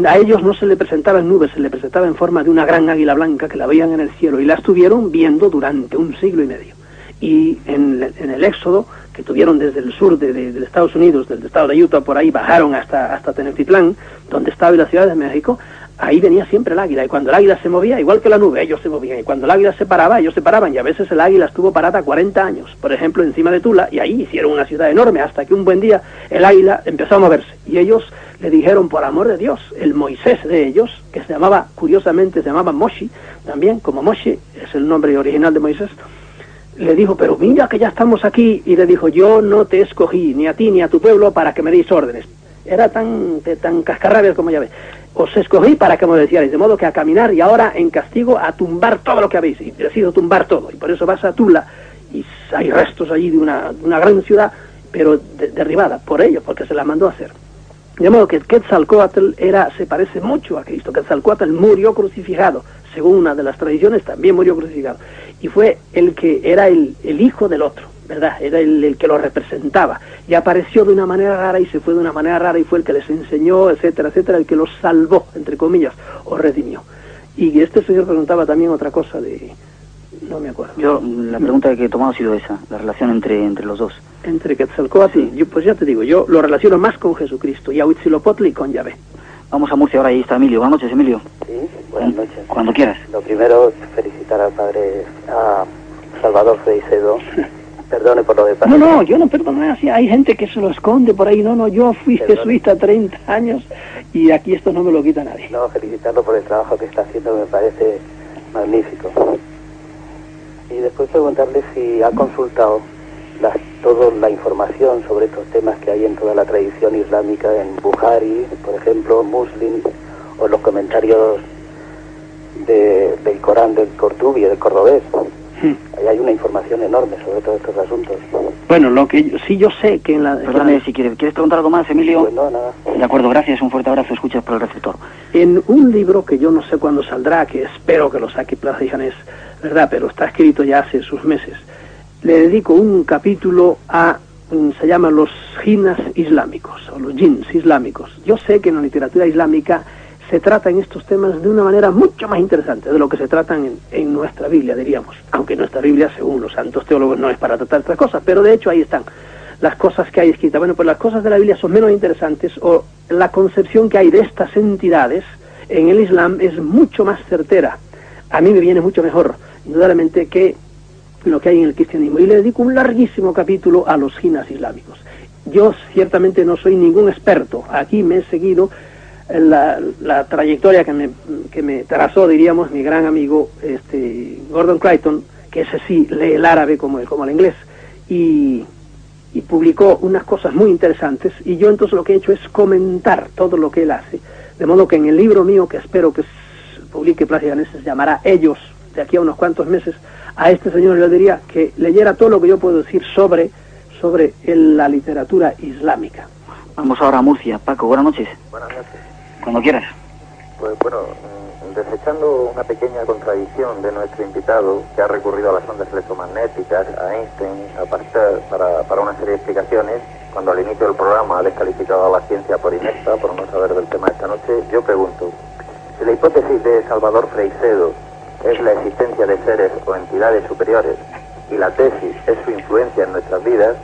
A ellos no se le presentaba en nubes, se le presentaba en forma de una gran águila blanca que la veían en el cielo, y la estuvieron viendo durante 1 siglo y medio. Y en el éxodo que tuvieron desde el sur de Estados Unidos, del estado de Utah, por ahí bajaron hasta Tenochtitlán, donde estaba la Ciudad de México, ahí venía siempre el águila, y cuando el águila se movía, igual que la nube, ellos se movían, y cuando el águila se paraba, ellos se paraban, y a veces el águila estuvo parada 40 años, por ejemplo, encima de Tula, y ahí hicieron una ciudad enorme, hasta que un buen día el águila empezó a moverse, y ellos le dijeron, por amor de Dios, el Moisés de ellos, que se llamaba, curiosamente, se llamaba Moshi, también, como Moshi es el nombre original de Moisés, le dijo, pero mira que ya estamos aquí, y le dijo, yo no te escogí, ni a ti ni a tu pueblo, para que me deis órdenes. Era tan cascarrabias como ya ves. Os escogí para que me decíais, de modo que a caminar, y ahora en castigo a tumbar todo lo que habéis, y decido tumbar todo, y por eso vas a Tula, y hay restos allí de una gran ciudad, pero derribada por ellos, porque se la mandó a hacer. De modo que Quetzalcóatl se parece mucho a Cristo. Quetzalcóatl murió crucificado, según una de las tradiciones, también murió crucificado, y fue el que era el hijo del otro, ¿verdad? Era el que lo representaba, y apareció de una manera rara y se fue de una manera rara, y fue el que les enseñó, etcétera, etcétera, el que los salvó, entre comillas, o redimió. Y este señor preguntaba también otra cosa no me acuerdo. La pregunta que he tomado ha sido esa, la relación entre los dos. Entre Quetzalcóatl, sí. Pues ya te digo, yo lo relaciono más con Jesucristo, y a Huitzilopochtli y con Yahvé. Vamos a Murcia ahora, ahí está Emilio. Buenas noches, Emilio. Sí, buenas noches. Cuando quieras. Lo primero es felicitar al padre, a Salvador Freixedo. Perdone por lo de padre. No, yo no perdono así. Hay gente que se lo esconde por ahí. No, yo fui jesuita 30 años y aquí esto no me lo quita nadie. No, felicitarlo por el trabajo que está haciendo, me parece magnífico. Y después preguntarle si ha consultado toda la información sobre estos temas que hay en toda la tradición islámica, en Bukhari, por ejemplo, Muslim, o los comentarios del Corán del Cortubi, del cordobés. Ahí hay una información enorme sobre todos estos asuntos. Bueno, lo que yo sé que en la... Perdóname, si ¿quieres preguntar algo más, Emilio? Pues no, nada. De acuerdo, gracias, un fuerte abrazo, escuchas por el receptor. En un libro que yo no sé cuándo saldrá, que espero que lo saque Plaza y Janés, ¿verdad? Pero está escrito ya hace sus meses. Le dedico un capítulo se llama los jinnas islámicos, o los jinns islámicos. Yo sé que en la literatura islámica se tratan estos temas de una manera mucho más interesante de lo que se tratan en nuestra Biblia, diríamos. Aunque nuestra Biblia, según los santos teólogos, no es para tratar estas cosas, pero de hecho ahí están las cosas que hay escritas. Bueno, pues las cosas de la Biblia son menos interesantes, o la concepción que hay de estas entidades en el Islam es mucho más certera. A mí me viene mucho mejor, indudablemente, que lo que hay en el cristianismo. Y le dedico un larguísimo capítulo a los jinas islámicos. Yo ciertamente no soy ningún experto. Aquí me he seguido la trayectoria que me trazó, diríamos, mi gran amigo Gordon Creighton, que ese sí lee el árabe como el inglés, y publicó unas cosas muy interesantes, y yo entonces lo que he hecho es comentar todo lo que él hace, de modo que en el libro mío, que espero que publique prácticamente, se llamará Ellos, de aquí a unos cuantos meses, a este señor yo le diría que leyera todo lo que yo puedo decir sobre la literatura islámica. Vamos ahora a Murcia. Paco, buenas noches. Buenas noches. Cuando quieras. Pues bueno, desechando una pequeña contradicción de nuestro invitado, que ha recurrido a las ondas electromagnéticas, a Einstein, a Pasteur, para una serie de explicaciones, cuando al inicio del programa ha descalificado a la ciencia por inepta, por no saber del tema de esta noche, yo pregunto, si la hipótesis de Salvador Freixedo es la existencia de seres o entidades superiores, y la tesis es su influencia en nuestras vidas,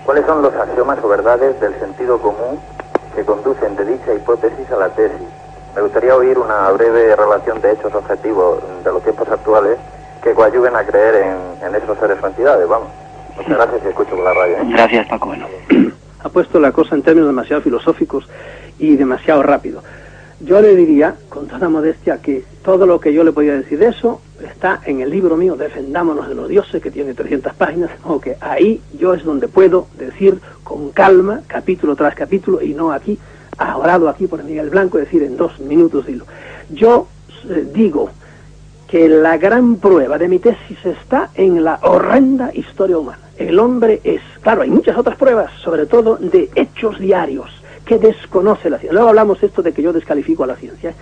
¿cuáles son los axiomas o verdades del sentido común que conducen de dicha hipótesis a la tesis? Me gustaría oír una breve relación de hechos objetivos de los tiempos actuales que coadyuven a creer en esos seres o entidades. Vamos. Muchas gracias y escucho por la radio. Gracias, Paco. Bueno. Ha puesto la cosa en términos demasiado filosóficos y demasiado rápido. Yo le diría, con toda modestia, que todo lo que yo le podía decir de eso está en el libro mío, Defendámonos de los dioses, que tiene 300 páginas, o que ahí yo es donde puedo decir con calma, capítulo tras capítulo, y no aquí, ahorrado aquí por Miguel Blanco, decir en 2 minutos dilo. Yo digo que la gran prueba de mi tesis está en la horrenda historia humana. El hombre es, claro, hay muchas otras pruebas, sobre todo de hechos diarios, que desconoce la ciencia. Luego hablamos esto de que yo descalifico a la ciencia.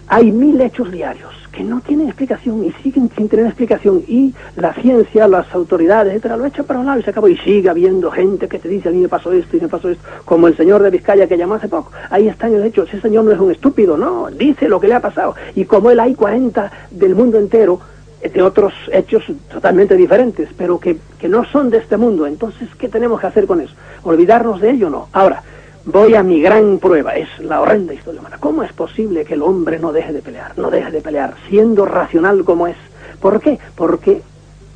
Hay 1000 hechos diarios que no tienen explicación y siguen sin tener explicación, y la ciencia, las autoridades, etcétera, lo echan para un lado y se acabó, y sigue habiendo gente que te dice a mí me pasó esto y me pasó esto, como el señor de Vizcaya que llamó hace poco. Ahí están los hechos. Ese señor no es un estúpido, no, dice lo que le ha pasado, y como él hay 40 del mundo entero de otros hechos totalmente diferentes, pero que no son de este mundo. Entonces, ¿qué tenemos que hacer con eso? ¿Olvidarnos de ello? No. Ahora, voy a mi gran prueba, es la horrenda historia humana. ¿Cómo es posible que el hombre no deje de pelear, siendo racional como es? ¿Por qué? Porque,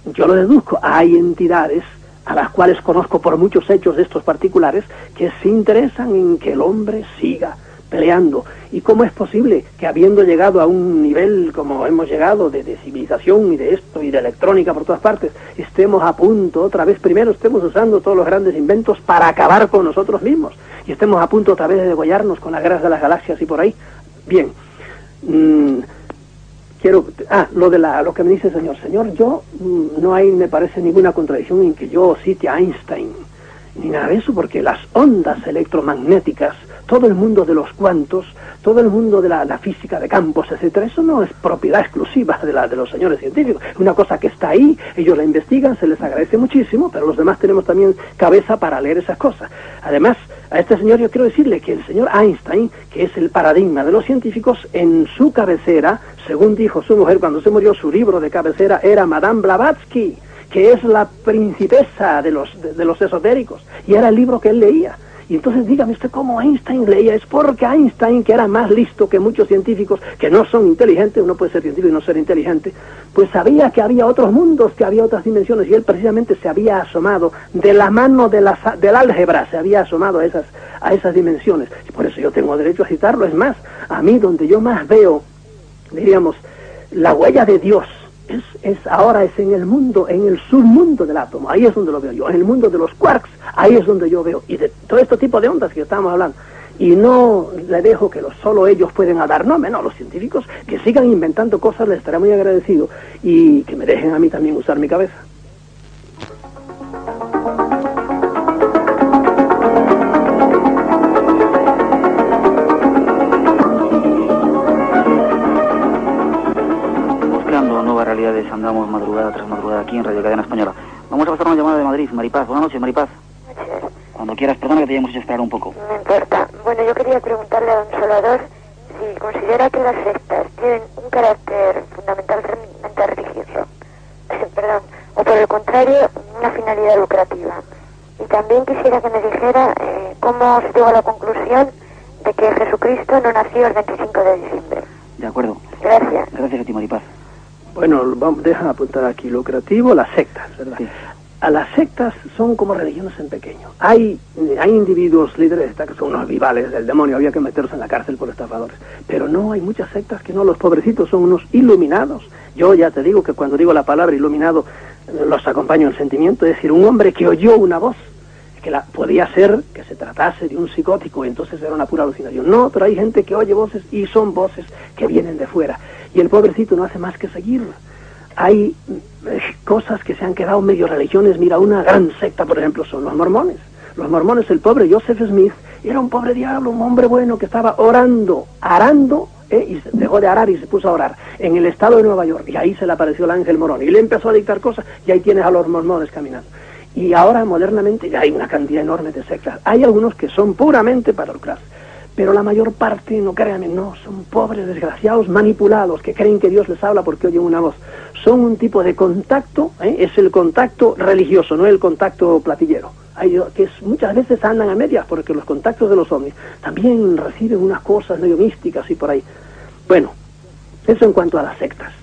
yo lo deduzco, hay entidades a las cuales conozco por muchos hechos de estos particulares que se interesan en que el hombre siga peleando. ¿Y cómo es posible que, habiendo llegado a un nivel como hemos llegado de civilización y de esto y de electrónica por todas partes, estemos a punto otra vez, primero estemos usando todos los grandes inventos para acabar con nosotros mismos, y estemos a punto otra vez de degollarnos con las guerras de las galaxias y por ahí? Bien, lo que me dice el señor, yo no hay, me parece, ninguna contradicción en que yo cite a Einstein ni nada de eso, porque las ondas electromagnéticas, todo el mundo de los cuantos, todo el mundo de la física de campos, etcétera, eso no es propiedad exclusiva de los señores científicos, es una cosa que está ahí, ellos la investigan, se les agradece muchísimo, pero los demás tenemos también cabeza para leer esas cosas. Además, a este señor yo quiero decirle que el señor Einstein, que es el paradigma de los científicos, en su cabecera, según dijo su mujer cuando se murió, su libro de cabecera era Madame Blavatsky, que es la principesa de los esotéricos, y era el libro que él leía. Y entonces dígame usted cómo Einstein leía. Es porque Einstein, que era más listo que muchos científicos que no son inteligentes, uno puede ser científico y no ser inteligente, pues sabía que había otros mundos, que había otras dimensiones, y él precisamente se había asomado de la mano del álgebra, se había asomado a esas dimensiones. Y por eso yo tengo derecho a citarlo. Es más, a mí donde yo más veo, diríamos, la huella de Dios, ahora es en el mundo, en el submundo del átomo. Ahí es donde lo veo yo, en el mundo de los quarks, ahí es donde yo veo, y de todo este tipo de ondas que estamos hablando. Y no le dejo que solo ellos pueden hablar, no, los científicos que sigan inventando cosas, les estaré muy agradecido, y que me dejen a mí también usar mi cabeza. Andamos madrugada tras madrugada aquí en Radio Cadena Española. Vamos a pasar una llamada de Madrid. Maripaz, buenas noches, Maripaz. Cuando quieras, perdona que te hayamos hecho esperar un poco. No importa. Bueno, yo quería preguntarle a don Salvador si considera que las sectas tienen un carácter fundamentalmente religioso, perdón, o por el contrario, una finalidad lucrativa. Y también quisiera que me dijera cómo se llegó a la conclusión de que Jesucristo no nació el 25 de diciembre. De acuerdo. Gracias. Gracias a ti, Maripaz. Bueno, deja apuntar aquí lucrativo, las sectas, ¿verdad? Sí. A las sectas son como religiones en pequeño. Hay individuos líderes que son unos vivales del demonio, había que meterlos en la cárcel por estafadores. Pero no, hay muchas sectas que no, los pobrecitos son unos iluminados. Yo ya te digo que cuando digo la palabra iluminado, los acompaño en sentimiento, es decir, un hombre que oyó una voz, que podía ser que se tratase de un psicótico, entonces era una pura alucinación. No, pero hay gente que oye voces y son voces que vienen de fuera. Y el pobrecito no hace más que seguir. Hay cosas que se han quedado medio religiones. Mira, una gran secta, por ejemplo, son los mormones. Los mormones, el pobre Joseph Smith, era un pobre diablo, un hombre bueno que estaba arando, y dejó de arar y se puso a orar en el estado de Nueva York. Y ahí se le apareció el ángel morón y le empezó a dictar cosas, y ahí tienes a los mormones caminando. Y ahora, modernamente, ya hay una cantidad enorme de sectas. Hay algunos que son puramente para lucrarse. Pero la mayor parte, no créanme, no, son pobres, desgraciados, manipulados, que creen que Dios les habla porque oyen una voz. Son un tipo de contacto, es el contacto religioso, no el contacto platillero. Muchas veces andan a medias, porque los contactos de los ovnis también reciben unas cosas medio místicas y por ahí. Bueno, eso en cuanto a las sectas.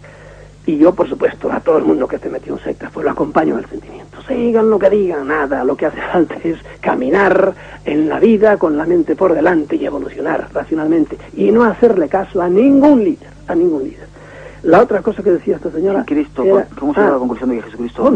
Y yo, por supuesto, a todo el mundo que esté metido en sectas, pues lo acompaño en el sentimiento. Sigan lo que digan, nada, lo que hace falta es caminar en la vida con la mente por delante y evolucionar racionalmente. Y no hacerle caso a ningún líder, La otra cosa que decía esta señora... Cristo, ¿cómo se llega a la conclusión de que Jesucristo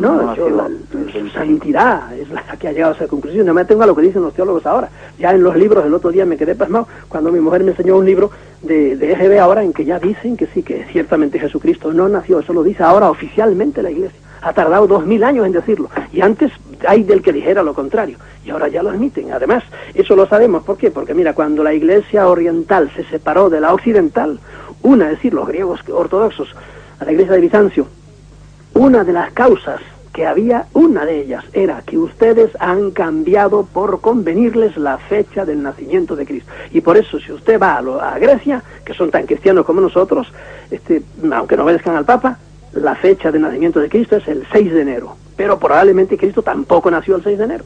su santidad es la que ha llegado a esa conclusión. No me atengo a lo que dicen los teólogos ahora. Ya en los libros, el otro día me quedé pasmado cuando mi mujer me enseñó un libro de EGB ahora en que ya dicen que sí, que ciertamente Jesucristo no nació. Eso lo dice ahora oficialmente la Iglesia. Ha tardado 2000 años en decirlo. Y antes hay del que dijera lo contrario. Y ahora ya lo admiten. Además, eso lo sabemos. ¿Por qué? Porque mira, cuando la Iglesia oriental se separó de la occidental, es decir, los griegos ortodoxos, a la Iglesia de Bizancio, una de las causas que había, una de ellas, era que ustedes han cambiado por convenirles la fecha del nacimiento de Cristo. Y por eso, si usted va a Grecia, que son tan cristianos como nosotros, aunque no obedezcan al Papa, la fecha de nacimiento de Cristo es el 6 de enero. Pero probablemente Cristo tampoco nació el 6 de enero.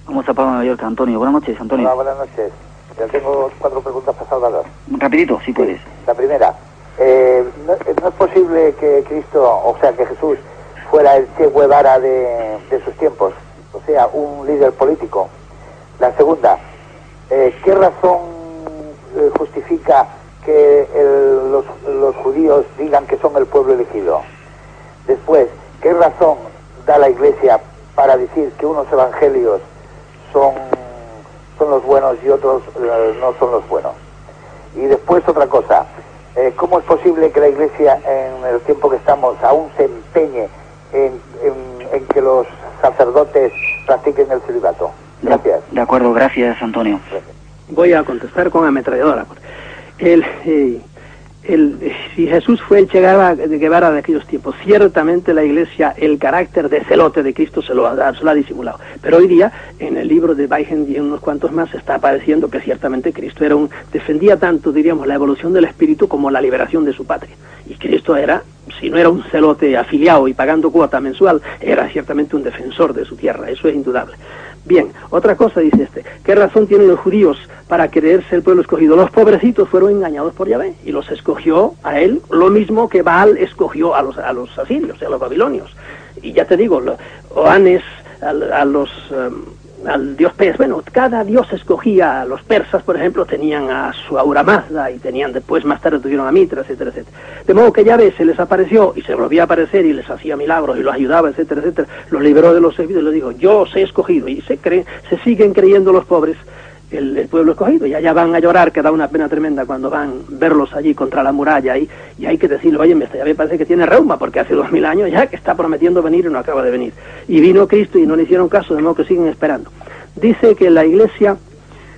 Vamos a Palma de Mallorca, Antonio. Buenas noches, Antonio. Hola, buenas noches. Ya tengo 4 preguntas para Salvador. Rapidito, si puedes. La primera, ¿no es posible que Cristo, o sea, que Jesús fuera el Che Guevara de sus tiempos? O sea, un líder político. La segunda, ¿qué razón justifica que los judíos digan que son el pueblo elegido? Después, ¿qué razón da la Iglesia para decir que unos evangelios son los buenos y otros no son los buenos? Y después otra cosa, ¿cómo es posible que la Iglesia en el tiempo que estamos aún se empeñe en que los sacerdotes practiquen el celibato? Gracias. De acuerdo, gracias, Antonio. Gracias. Voy a contestar con ametralladora. Si Jesús fue el Che Guevara de aquellos tiempos, ciertamente la Iglesia el carácter de celote de Cristo se lo ha disimulado. Pero hoy día, en el libro de Weigen y en unos cuantos más, está apareciendo que ciertamente Cristo defendía tanto, diríamos, la evolución del espíritu como la liberación de su patria. Y Cristo era, si no era un celote afiliado y pagando cuota mensual, era ciertamente un defensor de su tierra, eso es indudable. Bien, otra cosa dice ¿qué razón tienen los judíos para creerse el pueblo escogido? Los pobrecitos fueron engañados por Yahvé y los escogió a él, lo mismo que Baal escogió a los asirios, a los babilonios. Y ya te digo, Oanes, al dios pez, bueno, cada dios escogía. A los persas, por ejemplo, tenían a su Ahura Mazda y tenían después, más tarde tuvieron a Mitra, etcétera, etcétera. De modo que Yahvé se les apareció y se volvía a aparecer y les hacía milagros y los ayudaba, etcétera, etcétera. Los liberó de los servicios y les dijo, yo os he escogido. Y se siguen creyendo los pobres el pueblo escogido, y allá van a llorar, que da una pena tremenda cuando van verlos allí contra la muralla, y hay que decirle, oye, ya me parece que tiene reuma, porque hace 2000 años ya que está prometiendo venir y no acaba de venir. Y vino Cristo y no le hicieron caso, de modo que siguen esperando. Dice que la Iglesia,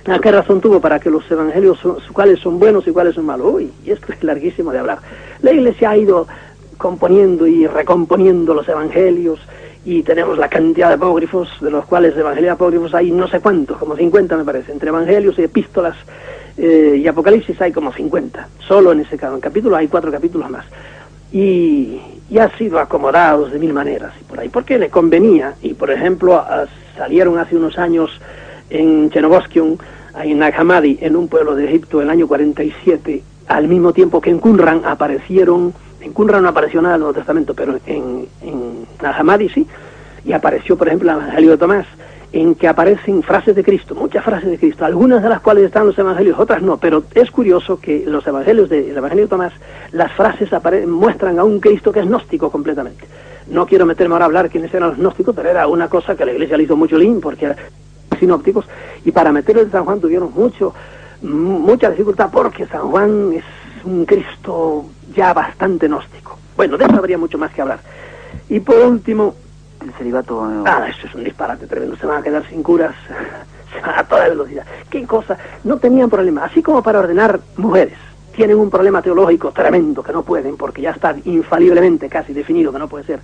¿a qué razón tuvo para que los evangelios, cuáles son buenos y cuáles son malos? Uy, y esto es larguísimo de hablar. La Iglesia ha ido componiendo y recomponiendo los evangelios, y tenemos la cantidad de apócrifos, de los cuales de evangelios apócrifos hay no sé cuántos, como 50 me parece, entre evangelios y epístolas y apocalipsis hay como 50, solo en ese capítulo hay 4 capítulos más, y han sido acomodados de 1000 maneras, y por ahí, porque le convenía, y por ejemplo salieron hace unos años en Chernogorskion ahí en Nag Hammadi, en un pueblo de Egipto, en el año 47, al mismo tiempo que en Qumran aparecieron, en Qumran no apareció nada del Nuevo Testamento, pero en Nag Hammadi sí, y apareció, por ejemplo, el Evangelio de Tomás, en que aparecen frases de Cristo, muchas frases de Cristo, algunas de las cuales están en los evangelios, otras no, pero es curioso que los evangelios el Evangelio de Tomás, las frases muestran a un Cristo que es gnóstico completamente. No quiero meterme ahora a hablar quiénes eran los gnósticos, pero era una cosa que la Iglesia le hizo mucho lín, porque eran sinópticos, y para meterlo en San Juan tuvieron mucha dificultad, porque San Juan es un Cristo ya bastante gnóstico. Bueno, de eso habría mucho más que hablar. Y por último, el celibato... esto es un disparate tremendo, se van a quedar sin curas, se van a toda velocidad. ¿Qué cosa? No tenían problema, así como para ordenar mujeres. Tienen un problema teológico tremendo que no pueden, porque ya está infaliblemente casi definido que no puede ser.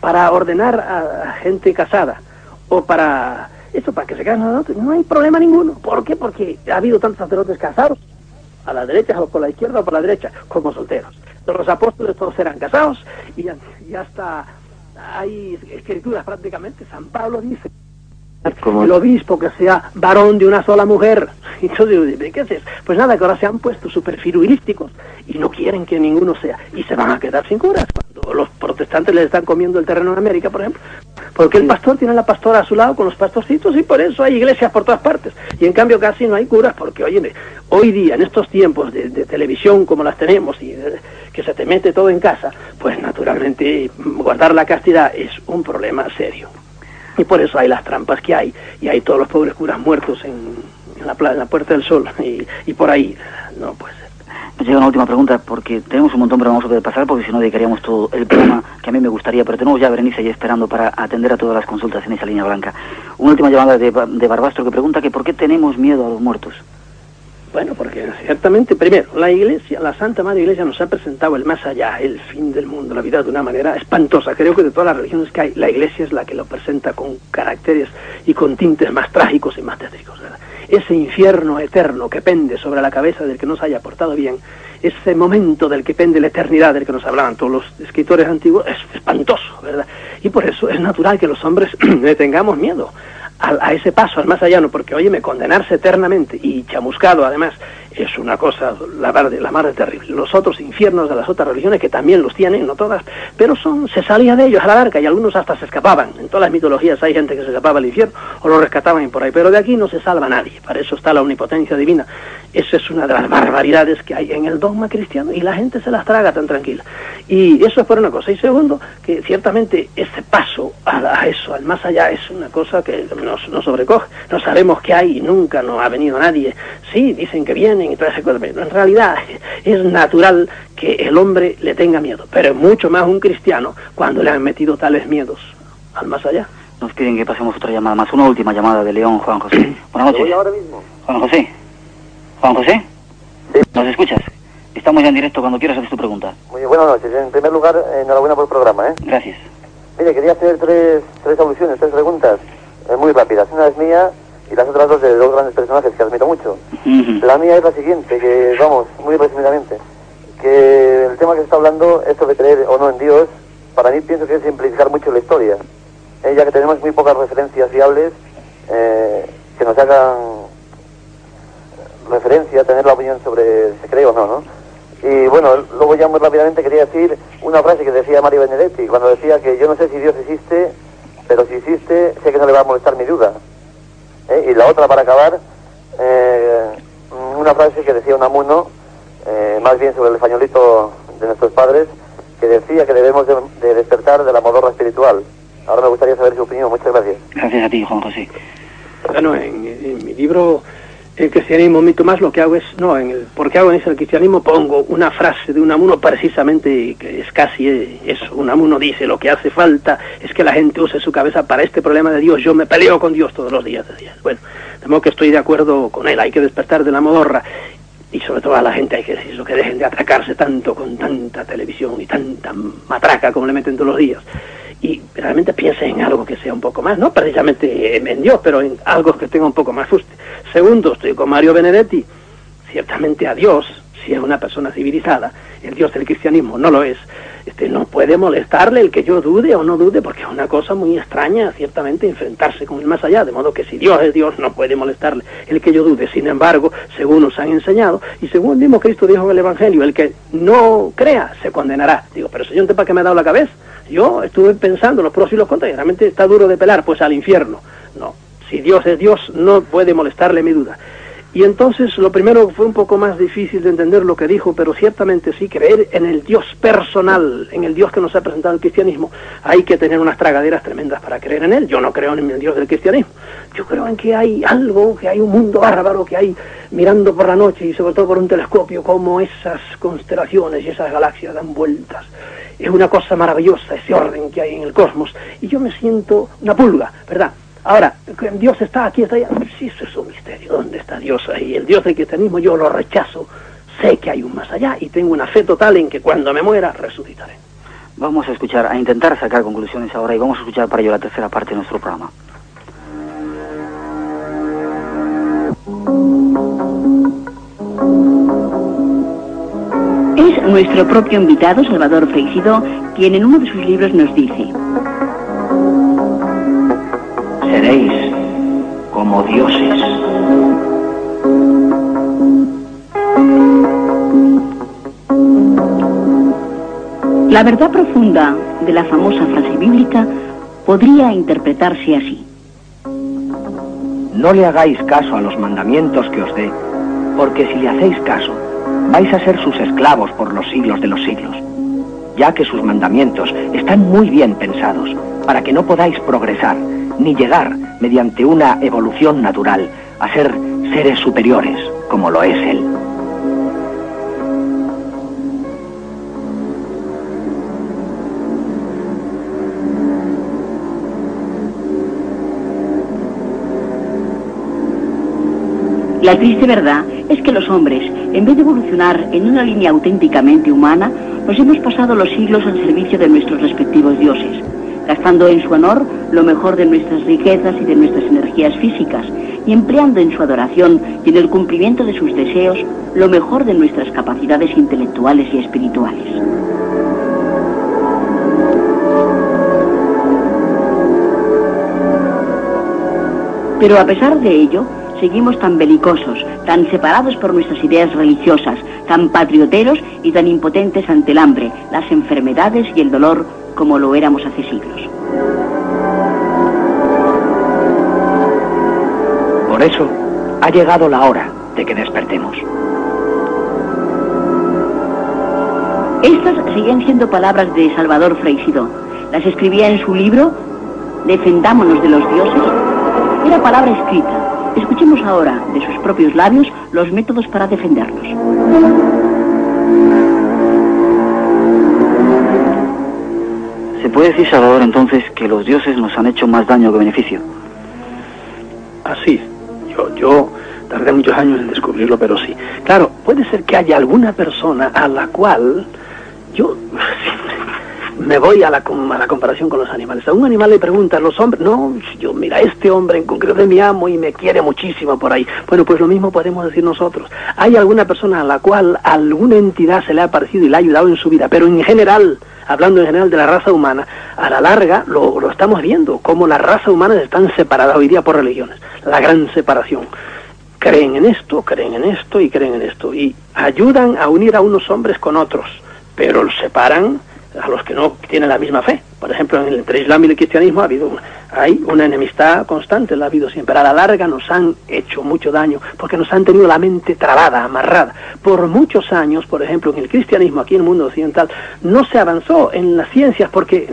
Para ordenar a gente casada, o para... Eso, para que se casen sacerdotes, no hay problema ninguno. ¿Por qué? Porque ha habido tantos sacerdotes casados, a la derecha o por la izquierda o por la derecha, como solteros. Los apóstoles todos eran casados, y ya está... Hay escrituras prácticamente, San Pablo dice, el obispo que sea varón de una sola mujer. Y yo digo, ¿qué es eso? Pues nada, que ahora se han puesto súper firuilísticos y no quieren que ninguno sea, y se van a quedar sin curas cuando los protestantes les están comiendo el terreno en América, por ejemplo, porque el pastor tiene a la pastora a su lado con los pastorcitos, y por eso hay iglesias por todas partes, y en cambio casi no hay curas, porque oye, hoy día en estos tiempos de televisión como las tenemos, y que se te mete todo en casa, pues naturalmente guardar la castidad es un problema serio. Y por eso hay las trampas que hay, y hay todos los pobres curas muertos en la Puerta del Sol, y por ahí no puede ser. Me llega una última pregunta, porque tenemos un montón, pero vamos a poder pasar, porque si no dedicaríamos todo el programa, que a mí me gustaría, pero tenemos ya a Berenice ahí esperando para atender a todas las consultas en esa línea blanca. Una última llamada de Barbastro, que pregunta que ¿por qué tenemos miedo a los muertos? Bueno, porque ciertamente, primero, la Iglesia, la Santa Madre Iglesia nos ha presentado el más allá, el fin del mundo, la vida de una manera espantosa. Creo que de todas las religiones que hay, la Iglesia es la que lo presenta con caracteres y con tintes más trágicos y más tétricos, ¿verdad? Ese infierno eterno que pende sobre la cabeza del que no se haya portado bien, ese momento del que pende la eternidad del que nos hablaban todos los escritores antiguos, es espantoso, ¿verdad? Y por eso es natural que los hombres le tengamos miedo a ese paso, al más allá, no, porque, óyeme, condenarse eternamente y chamuscado, además, es una cosa, la mar de terrible. Los otros infiernos de las otras religiones, que también los tienen, no todas, pero se salía de ellos a la barca, y algunos hasta se escapaban. En todas las mitologías hay gente que se escapaba al infierno, o lo rescataban por ahí, pero de aquí no se salva nadie. Para eso está la omnipotencia divina. Esa es una de las barbaridades que hay en el dogma cristiano, y la gente se las traga tan tranquila. Y eso es por una cosa. Y segundo, que ciertamente ese paso a eso, al más allá, es una cosa que nos sobrecoge. No sabemos qué hay, y nunca nos ha venido nadie. Sí, dicen que vienen y todas esas cosas, pero en realidad es natural que el hombre le tenga miedo, pero es mucho más un cristiano cuando le han metido tales miedos al más allá. Nos piden que pasemos otra llamada más, una última llamada de León, Juan José. Buenas noches. ¿Voy ahora mismo? Juan José. ¿Juan José? Sí. ¿Nos escuchas? Estamos ya en directo, cuando quieras hacer tu pregunta. Muy buenas noches. En primer lugar, enhorabuena por el programa, ¿eh? Gracias. Mire, quería hacer tres alusiones, tres preguntas muy rápidas. Una es mía y las otras dos de dos grandes personajes que admiro mucho. La mía es la siguiente, que vamos, muy resumidamente, que el tema que se está hablando, esto de creer o no en Dios, para mí pienso que es simplificar mucho la historia, ya que tenemos muy pocas referencias fiables que nos hagan referencia, tener la opinión sobre si se cree o no, ¿no? Y bueno, luego ya muy rápidamente quería decir una frase que decía Mario Benedetti, cuando decía que yo no sé si Dios existe, pero si existe, sé que no le va a molestar mi duda. Y la otra, para acabar, una frase que decía Unamuno, más bien sobre el españolito de nuestros padres, que decía que debemos de despertar de la modorra espiritual. Ahora me gustaría saber su opinión. Muchas gracias. Gracias a ti, Juan José. Bueno, en mi libro, El cristianismo, mito más, lo que hago es, porque hago en el cristianismo, pongo una frase de Unamuno precisamente, que es casi eso. Unamuno dice, lo que hace falta es que la gente use su cabeza para este problema de Dios. Yo me peleo con Dios todos los días. Bueno, de modo que estoy de acuerdo con él, hay que despertar de la modorra, y sobre todo a la gente hay que decir eso, que dejen de atracarse tanto con tanta televisión y tanta matraca como le meten todos los días. Y realmente piensen en algo que sea un poco más, no precisamente en Dios, pero en algo que tenga un poco más fuste. Segundo, estoy con Mario Benedetti, ciertamente a Dios, si es una persona civilizada, el Dios del cristianismo no lo es, no puede molestarle el que yo dude o no dude, porque es una cosa muy extraña, ciertamente, enfrentarse con el más allá, de modo que si Dios es Dios, no puede molestarle el que yo dude. Sin embargo, según nos han enseñado, y según el mismo Cristo dijo en el Evangelio, el que no crea se condenará. Digo, pero Señor, ¿para qué me ha dado la cabeza? Yo estuve pensando los pros y los contras, y realmente está duro de pelar, pues al infierno. No, si Dios es Dios, no puede molestarle mi duda. Y entonces lo primero fue un poco más difícil de entender lo que dijo, pero ciertamente sí, creer en el Dios personal, en el Dios que nos ha presentado el cristianismo. Hay que tener unas tragaderas tremendas para creer en él. Yo no creo en el Dios del cristianismo. Yo creo en que hay algo, que hay un mundo bárbaro, que hay, mirando por la noche y sobre todo por un telescopio, como esas constelaciones y esas galaxias dan vueltas. Es una cosa maravillosa ese orden que hay en el cosmos. Y yo me siento una pulga, ¿verdad? Ahora, Dios está aquí, está allá. Sí, eso es un misterio. ¿Dónde está Dios ahí? El Dios del cristianismo yo lo rechazo. Sé que hay un más allá y tengo una fe total en que cuando me muera resucitaré. Vamos a escuchar, a intentar sacar conclusiones ahora y vamos a escuchar para ello la tercera parte de nuestro programa. Es nuestro propio invitado, Salvador Freixidó, quien en uno de sus libros nos dice: seréis como dioses. La verdad profunda de la famosa frase bíblica podría interpretarse así: no le hagáis caso a los mandamientos que os dé, porque si le hacéis caso, vais a ser sus esclavos por los siglos de los siglos, ya que sus mandamientos están muy bien pensados para que no podáis progresar ni llegar, mediante una evolución natural, a ser seres superiores, como lo es él. La triste verdad es que los hombres, en vez de evolucionar en una línea auténticamente humana, nos hemos pasado los siglos al servicio de nuestros respectivos dioses, gastando en su honor lo mejor de nuestras riquezas y de nuestras energías físicas, y empleando en su adoración y en el cumplimiento de sus deseos lo mejor de nuestras capacidades intelectuales y espirituales. Pero a pesar de ello, seguimos tan belicosos, tan separados por nuestras ideas religiosas, tan patrioteros y tan impotentes ante el hambre, las enfermedades y el dolor como lo éramos hace siglos. Por eso, ha llegado la hora de que despertemos. Estas siguen siendo palabras de Salvador Freixidó. Las escribía en su libro Defendámonos de los dioses. Era palabra escrita. Escuchemos ahora, de sus propios labios, los métodos para defendernos. ¿Se puede decir, Salvador, entonces, que los dioses nos han hecho más daño que beneficio? Así, yo tardé muchos años en descubrirlo, pero sí. Claro, puede ser que haya alguna persona a la cual yo me voy a la comparación con los animales. A un animal le preguntan los hombres, no, yo, mira, este hombre en concreto es mi amo y me quiere muchísimo por ahí. Bueno, pues lo mismo podemos decir nosotros. Hay alguna persona a la cual alguna entidad se le ha parecido y le ha ayudado en su vida, pero en general, hablando en general de la raza humana, a la larga lo estamos viendo, como las razas humanas están separadas hoy día por religiones, la gran separación. Creen en esto y creen en esto, y ayudan a unir a unos hombres con otros, pero los separan a los que no tienen la misma fe. Por ejemplo, entre el Islam y el cristianismo hay una enemistad constante, la ha habido siempre. A la larga nos han hecho mucho daño, porque nos han tenido la mente trabada, amarrada. Por muchos años, por ejemplo, en el cristianismo, aquí en el mundo occidental, no se avanzó en las ciencias, porque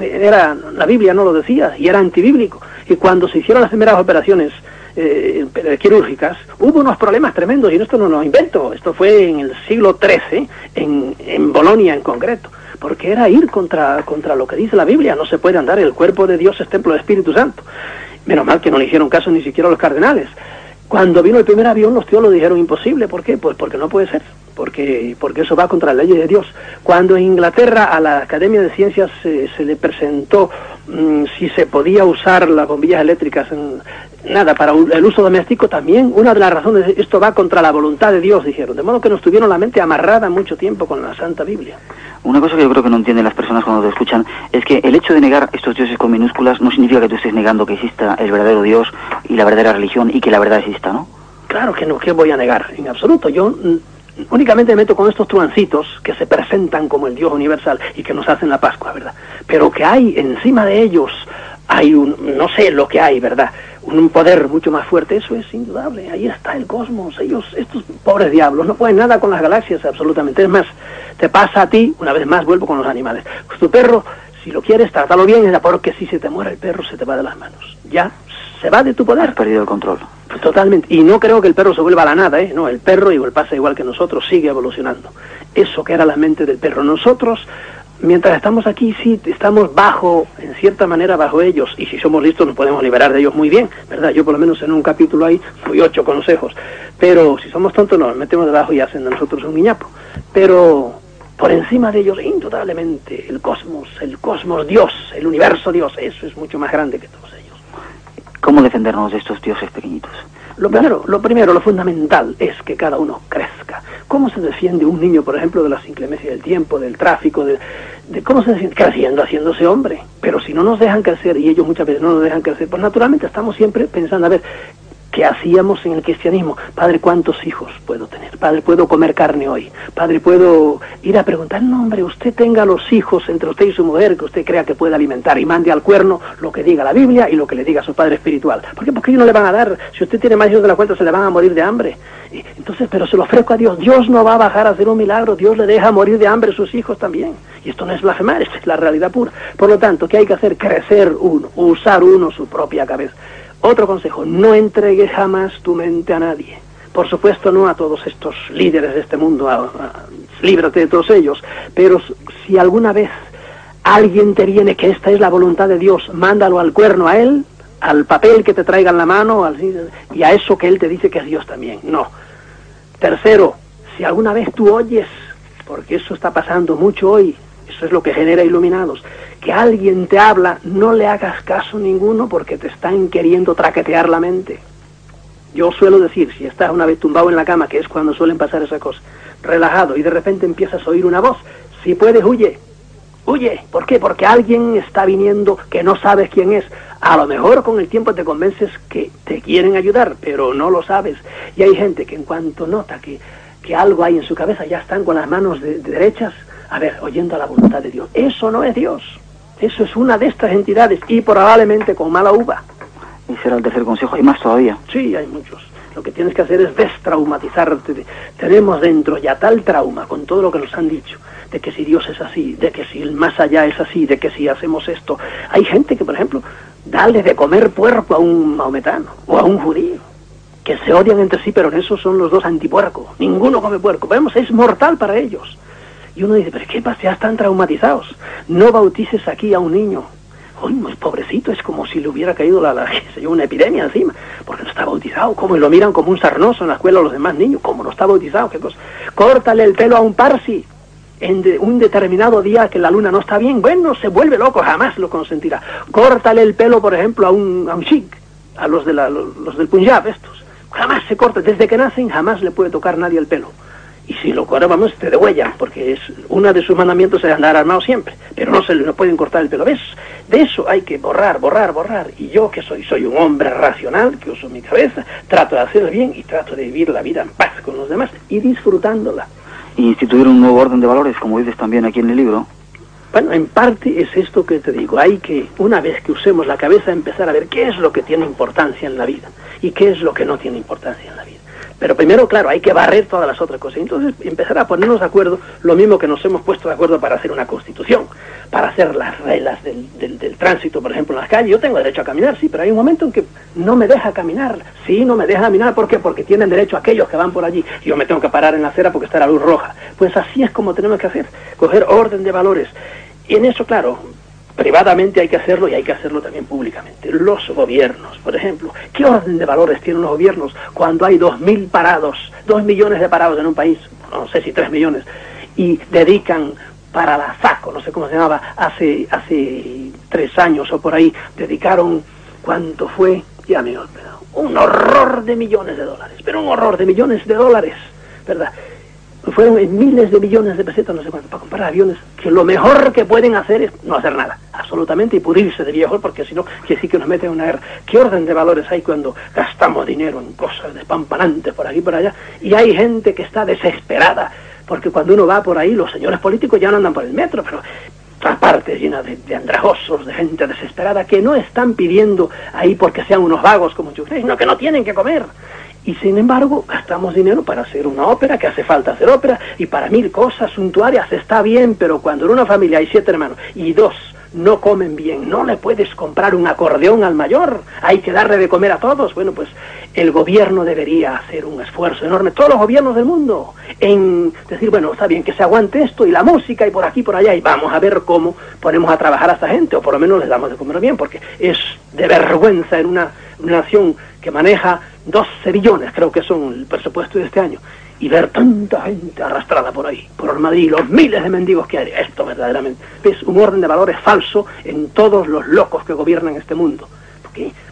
la Biblia no lo decía, y era antibíblico. Y cuando se hicieron las primeras operaciones quirúrgicas, hubo unos problemas tremendos, y esto no lo invento, esto fue en el siglo XIII, en Bolonia en concreto, porque era ir contra lo que dice la Biblia. No se puede andar, el cuerpo de Dios es templo del Espíritu Santo. Menos mal que no le hicieron caso ni siquiera a los cardenales. Cuando vino el primer avión, los teólogos dijeron imposible. ¿Por qué? Pues porque no puede ser, porque eso va contra las leyes de Dios. Cuando en Inglaterra a la Academia de Ciencias se le presentó si se podía usar las bombillas eléctricas para el uso doméstico también. Una de las razones, esto va contra la voluntad de Dios, dijeron, de modo que nos tuvieron la mente amarrada mucho tiempo con la Santa Biblia. Una cosa que yo creo que no entienden las personas cuando te escuchan es que el hecho de negar estos dioses con minúsculas no significa que tú estés negando que exista el verdadero Dios y la verdadera religión y que la verdad exista, ¿no? Claro que no, ¿qué voy a negar? En absoluto. Yo únicamente me meto con estos truancitos que se presentan como el Dios universal y que nos hacen la Pascua, ¿verdad? Pero que hay encima de ellos, hay no sé lo que hay, ¿verdad? Un poder mucho más fuerte, eso es indudable. Ahí está el cosmos. Estos pobres diablos, no pueden nada con las galaxias, absolutamente. Es más, te pasa a ti, una vez más vuelvo con los animales. Pues tu perro, si lo quieres, trátalo bien, porque si se te muere el perro, se te va de las manos. Ya, se va de tu poder. Has perdido el control. Pues totalmente. Y no creo que el perro se vuelva a la nada, ¿eh? No, el perro pasa igual que nosotros, sigue evolucionando. Eso que era la mente del perro. Nosotros, mientras estamos aquí, sí, estamos en cierta manera bajo ellos, y si somos listos nos podemos liberar de ellos muy bien, ¿verdad? Yo por lo menos en un capítulo ahí fui 8 consejos, pero si somos tontos nos metemos debajo y hacen de nosotros un guiñapo. Pero por encima de ellos, indudablemente, el cosmos, Dios, el universo Dios, eso es mucho más grande que todos ellos. ¿Cómo defendernos de estos dioses pequeñitos? Lo primero, lo fundamental es que cada uno crezca. ¿Cómo se defiende un niño, por ejemplo, de las inclemencias del tiempo, del tráfico, de cómo se defiende? Creciendo, haciéndose hombre. Pero si no nos dejan crecer, y ellos muchas veces no nos dejan crecer, pues naturalmente estamos siempre pensando, a ver, ¿qué hacíamos en el cristianismo? Padre, ¿cuántos hijos puedo tener? Padre, ¿puedo comer carne hoy? Padre, ¿puedo ir a preguntar? No, hombre, usted tenga los hijos entre usted y su mujer que usted crea que puede alimentar y mande al cuerno lo que diga la Biblia y lo que le diga su padre espiritual. ¿Por qué? Porque ellos no le van a dar. Si usted tiene más hijos de la cuenta, se le van a morir de hambre. Entonces, pero se lo ofrezco a Dios. Dios no va a bajar a hacer un milagro. Dios le deja morir de hambre a sus hijos también. Y esto no es blasfemar, esta es la realidad pura. Por lo tanto, ¿qué hay que hacer? Crecer uno, usar uno su propia cabeza. Otro consejo, no entregues jamás tu mente a nadie. Por supuesto no a todos estos líderes de este mundo, líbrate de todos ellos. Pero si alguna vez alguien te viene que esta es la voluntad de Dios, mándalo al cuerno a él, al papel que te traiga en la mano, y a eso que él te dice que es Dios también. No. Tercero, si alguna vez tú oyes, porque eso está pasando mucho hoy, eso es lo que genera iluminados, que alguien te habla, no le hagas caso ninguno porque te están queriendo traquetear la mente. Yo suelo decir, si estás una vez tumbado en la cama, que es cuando suelen pasar esas cosas, relajado, y de repente empiezas a oír una voz, si puedes, huye. Huye. ¿Por qué? Porque alguien está viniendo que no sabes quién es. A lo mejor con el tiempo te convences que te quieren ayudar, pero no lo sabes. Y hay gente que en cuanto nota que algo hay en su cabeza, ya están con las manos derechas, a ver, oyendo a la voluntad de Dios. Eso no es Dios. Eso es una de estas entidades y probablemente con mala uva. Y será el tercer consejo, hay más todavía. Sí, hay muchos. Lo que tienes que hacer es destraumatizarte. Tenemos dentro ya tal trauma con todo lo que nos han dicho, de que si Dios es así, de que si el más allá es así, de que si hacemos esto. Hay gente que, por ejemplo, dale de comer puerco a un maometano o a un judío, que se odian entre sí, pero en eso son los dos antipuerco. Ninguno come puerco. Vemos, es mortal para ellos. Y uno dice, pero ¿qué pasa? Ya están traumatizados. No bautices aquí a un niño. Uy, muy pobrecito, es como si le hubiera caído una epidemia encima, porque no está bautizado. Como lo miran como un sarnoso en la escuela a los demás niños, como no está bautizado, qué cosa. Córtale el pelo a un parsi en un determinado día que la luna no está bien. Bueno, se vuelve loco, jamás lo consentirá. Córtale el pelo, por ejemplo, a un sikh, a los del Punjab, estos. Jamás se corta, desde que nacen jamás le puede tocar nadie el pelo. Y si lo corta, vamos, te degüellan, porque uno de sus mandamientos es andar armado siempre, pero no pueden cortar el pelo. ¿Ves? De eso hay que borrar. Y yo que soy un hombre racional, que uso mi cabeza, trato de hacer bien y trato de vivir la vida en paz con los demás y disfrutándola. Y instituir un nuevo orden de valores, como dices también aquí en el libro. Bueno, en parte es esto que te digo. Hay que, una vez que usemos la cabeza, empezar a ver qué es lo que tiene importancia en la vida y qué es lo que no tiene importancia en la vida. Pero primero, claro, hay que barrer todas las otras cosas. Entonces, empezar a ponernos de acuerdo, lo mismo que nos hemos puesto de acuerdo para hacer una constitución, para hacer las reglas del tránsito, por ejemplo, en las calles. Yo tengo derecho a caminar, sí, pero hay un momento en que no me deja caminar. Sí, no me deja caminar, ¿por qué? Porque tienen derecho aquellos que van por allí. Yo me tengo que parar en la acera porque está la luz roja. Pues así es como tenemos que hacer, coger orden de valores. Y en eso, claro, privadamente hay que hacerlo y hay que hacerlo también públicamente. Los gobiernos, por ejemplo, ¿qué orden de valores tienen los gobiernos cuando hay 2.000 parados, 2 millones de parados en un país, no sé si 3 millones, y dedican para la FACO, no sé cómo se llamaba, hace 3 años o por ahí, dedicaron, ¿cuánto fue? Ya me he olvidado, un horror de millones de dólares, pero un horror de millones de dólares, ¿verdad? Fueron en miles de millones de pesetas, no sé cuánto, para comprar aviones, que lo mejor que pueden hacer es no hacer nada, absolutamente, y pudrirse de viejo, porque si no, que sí que nos meten en una guerra. ¿Qué orden de valores hay cuando gastamos dinero en cosas despampanantes por aquí y por allá? Y hay gente que está desesperada, porque cuando uno va por ahí, los señores políticos ya no andan por el metro, pero otra parte llena de andrajosos, de gente desesperada, que no están pidiendo ahí porque sean unos vagos como yo, sino que no tienen que comer. Y sin embargo, gastamos dinero para hacer una ópera, que hace falta hacer ópera, y para 1000 cosas suntuarias está bien, pero cuando en una familia hay 7 hermanos y 2 no comen bien, no le puedes comprar un acordeón al mayor, hay que darle de comer a todos. Bueno, pues el gobierno debería hacer un esfuerzo enorme, todos los gobiernos del mundo, en decir, bueno, está bien que se aguante esto y la música y por aquí y por allá, y vamos a ver cómo ponemos a trabajar a esta gente, o por lo menos les damos de comer bien, porque es de vergüenza en una nación que maneja 12 billones, creo que son el presupuesto de este año, y ver tanta gente arrastrada por ahí, por Madrid, los miles de mendigos que hay. Esto verdaderamente es un orden de valores falso en todos los locos que gobiernan este mundo.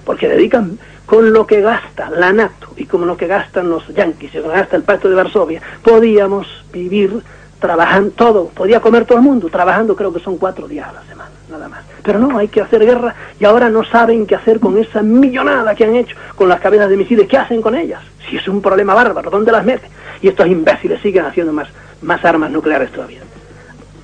Porque dedican con lo que gasta la NATO y con lo que gastan los yanquis y con lo que gasta el Pacto de Varsovia, podíamos vivir trabajando todo, podía comer todo el mundo, trabajando creo que son 4 días a la semana, nada más. Pero no, hay que hacer guerra y ahora no saben qué hacer con esa millonada que han hecho con las cabezas de misiles. ¿Qué hacen con ellas? Si es un problema bárbaro, ¿dónde las meten? Y estos imbéciles siguen haciendo más armas nucleares todavía.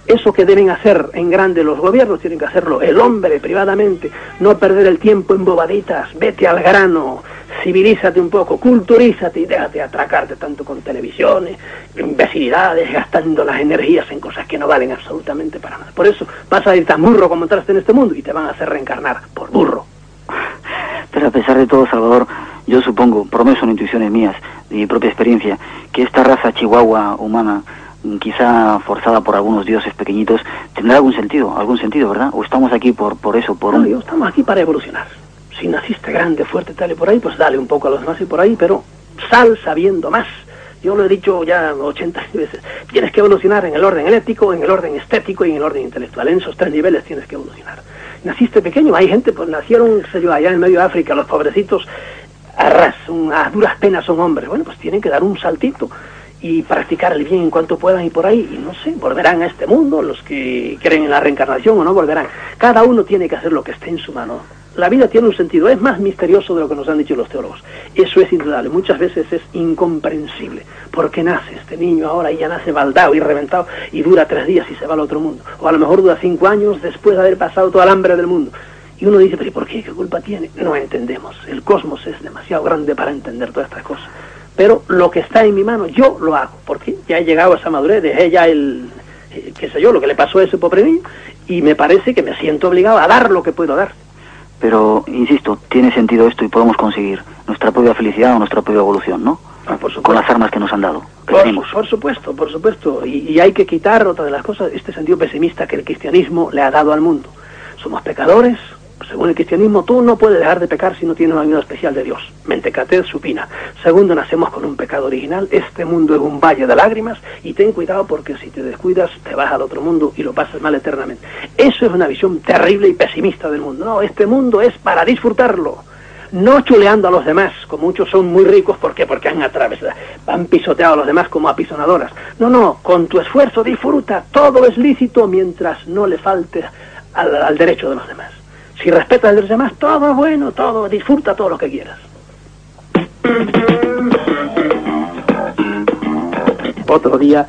Eso que deben hacer en grande los gobiernos, tienen que hacerlo el hombre privadamente, no perder el tiempo en bobaditas, vete al grano, civilízate un poco, culturízate y déjate atracarte tanto con televisiones, imbecilidades, gastando las energías en cosas que no valen absolutamente para nada. Por eso vas a ir tan burro como entraste en este mundo y te van a hacer reencarnar por burro. Pero a pesar de todo, Salvador, yo supongo, por lo menos son intuiciones mías, de mi propia experiencia, que esta raza chihuahua humana, quizá forzada por algunos dioses pequeñitos, tendrá algún sentido, ¿verdad? ¿O estamos aquí por eso, por un...? No, estamos aquí para evolucionar. Si naciste grande, fuerte, tal y por ahí, pues dale un poco a los demás y por ahí, pero sal sabiendo más. Yo lo he dicho ya 80 veces. Tienes que evolucionar en el orden ético, en el orden estético y en el orden intelectual. En esos 3 niveles tienes que evolucionar. Naciste pequeño, hay gente, pues nacieron, sé yo, allá en medio de África, los pobrecitos, a duras penas son hombres. Bueno, pues tienen que dar un saltito y practicar el bien en cuanto puedan y por ahí, y no sé, volverán a este mundo, los que creen en la reencarnación o no volverán. Cada uno tiene que hacer lo que esté en su mano. La vida tiene un sentido, es más misterioso de lo que nos han dicho los teólogos. Eso es indudable, muchas veces es incomprensible. ¿Por qué nace este niño ahora y ya nace baldado y reventado y dura 3 días y se va al otro mundo? O a lo mejor dura 5 años después de haber pasado toda el hambre del mundo. Y uno dice, pero ¿y por qué? ¿Qué culpa tiene? No entendemos. El cosmos es demasiado grande para entender todas estas cosas. Pero lo que está en mi mano, yo lo hago, porque ya he llegado a esa madurez, dejé ya qué sé yo, lo que le pasó a ese pobre niño, y me parece que me siento obligado a dar lo que puedo dar. Pero, insisto, tiene sentido esto y podemos conseguir nuestra propia felicidad o nuestra propia evolución, ¿no? Por supuesto. Con las armas que nos han dado. Por supuesto. Y hay que quitar otra de las cosas, este sentido pesimista que el cristianismo le ha dado al mundo. Somos pecadores. Según el cristianismo, tú no puedes dejar de pecar si no tienes una ayuda especial de Dios. Mentecatez supina. Segundo, nacemos con un pecado original. Este mundo es un valle de lágrimas y ten cuidado porque si te descuidas te vas al otro mundo y lo pasas mal eternamente. Eso es una visión terrible y pesimista del mundo. No, este mundo es para disfrutarlo. No chuleando a los demás, como muchos son muy ricos. ¿Por qué? Porque han pisoteado a los demás como apisonadoras. No, con tu esfuerzo disfruta. Todo es lícito mientras no le falte al derecho de los demás. Si respetas a los demás, todo es bueno, todo, disfruta todo lo que quieras. Otro día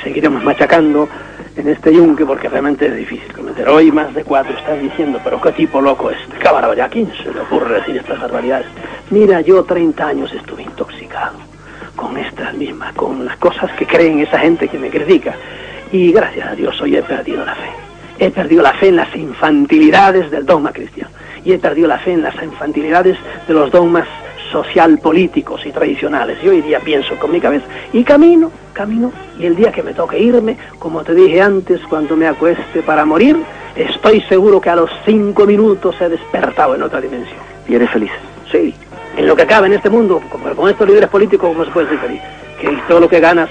seguiremos machacando en este yunque porque realmente es difícil cometer. Hoy más de 4 están diciendo, pero qué tipo loco este, qué barbaridad, ¿a quién se le ocurre decir estas barbaridades? Mira, yo 30 años estuve intoxicado con estas mismas, con las cosas que creen esa gente que me critica. Y gracias a Dios hoy he perdido la fe. He perdido la fe en las infantilidades del dogma cristiano. Y he perdido la fe en las infantilidades de los dogmas social-políticos y tradicionales. Y hoy día pienso con mi cabeza y camino. Y el día que me toque irme, como te dije antes, cuando me acueste para morir, estoy seguro que a los 5 minutos he despertado en otra dimensión. ¿Y eres feliz? Sí. En lo que cabe en este mundo, con estos líderes políticos, ¿cómo se puede ser feliz? Que todo lo que ganas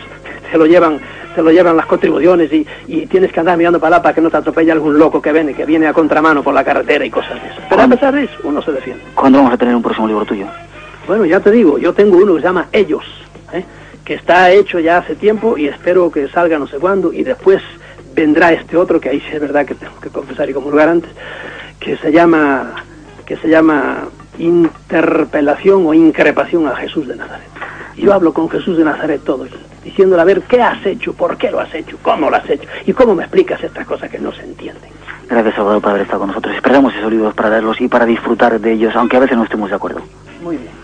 te lo llevan se lo llevan las contribuciones y tienes que andar mirando para allá para que no te atropelle algún loco que viene a contramano por la carretera y cosas de eso. Pero a pesar de eso, uno se defiende. ¿Cuándo vamos a tener un próximo libro tuyo? Bueno, ya te digo, yo tengo uno que se llama Ellos, que está hecho ya hace tiempo y espero que salga no sé cuándo, y después vendrá este otro, que ahí sí es verdad que tengo que confesar y comulgar antes, que se llama Interpelación o Increpación a Jesús de Nazaret. Y yo hablo con Jesús de Nazaret todo, diciéndole a ver qué has hecho, por qué lo has hecho, cómo lo has hecho y cómo me explicas estas cosas que no se entienden. Gracias, Salvador, por haber estado con nosotros. Esperamos esos libros para leerlos y para disfrutar de ellos, aunque a veces no estemos de acuerdo. Muy bien.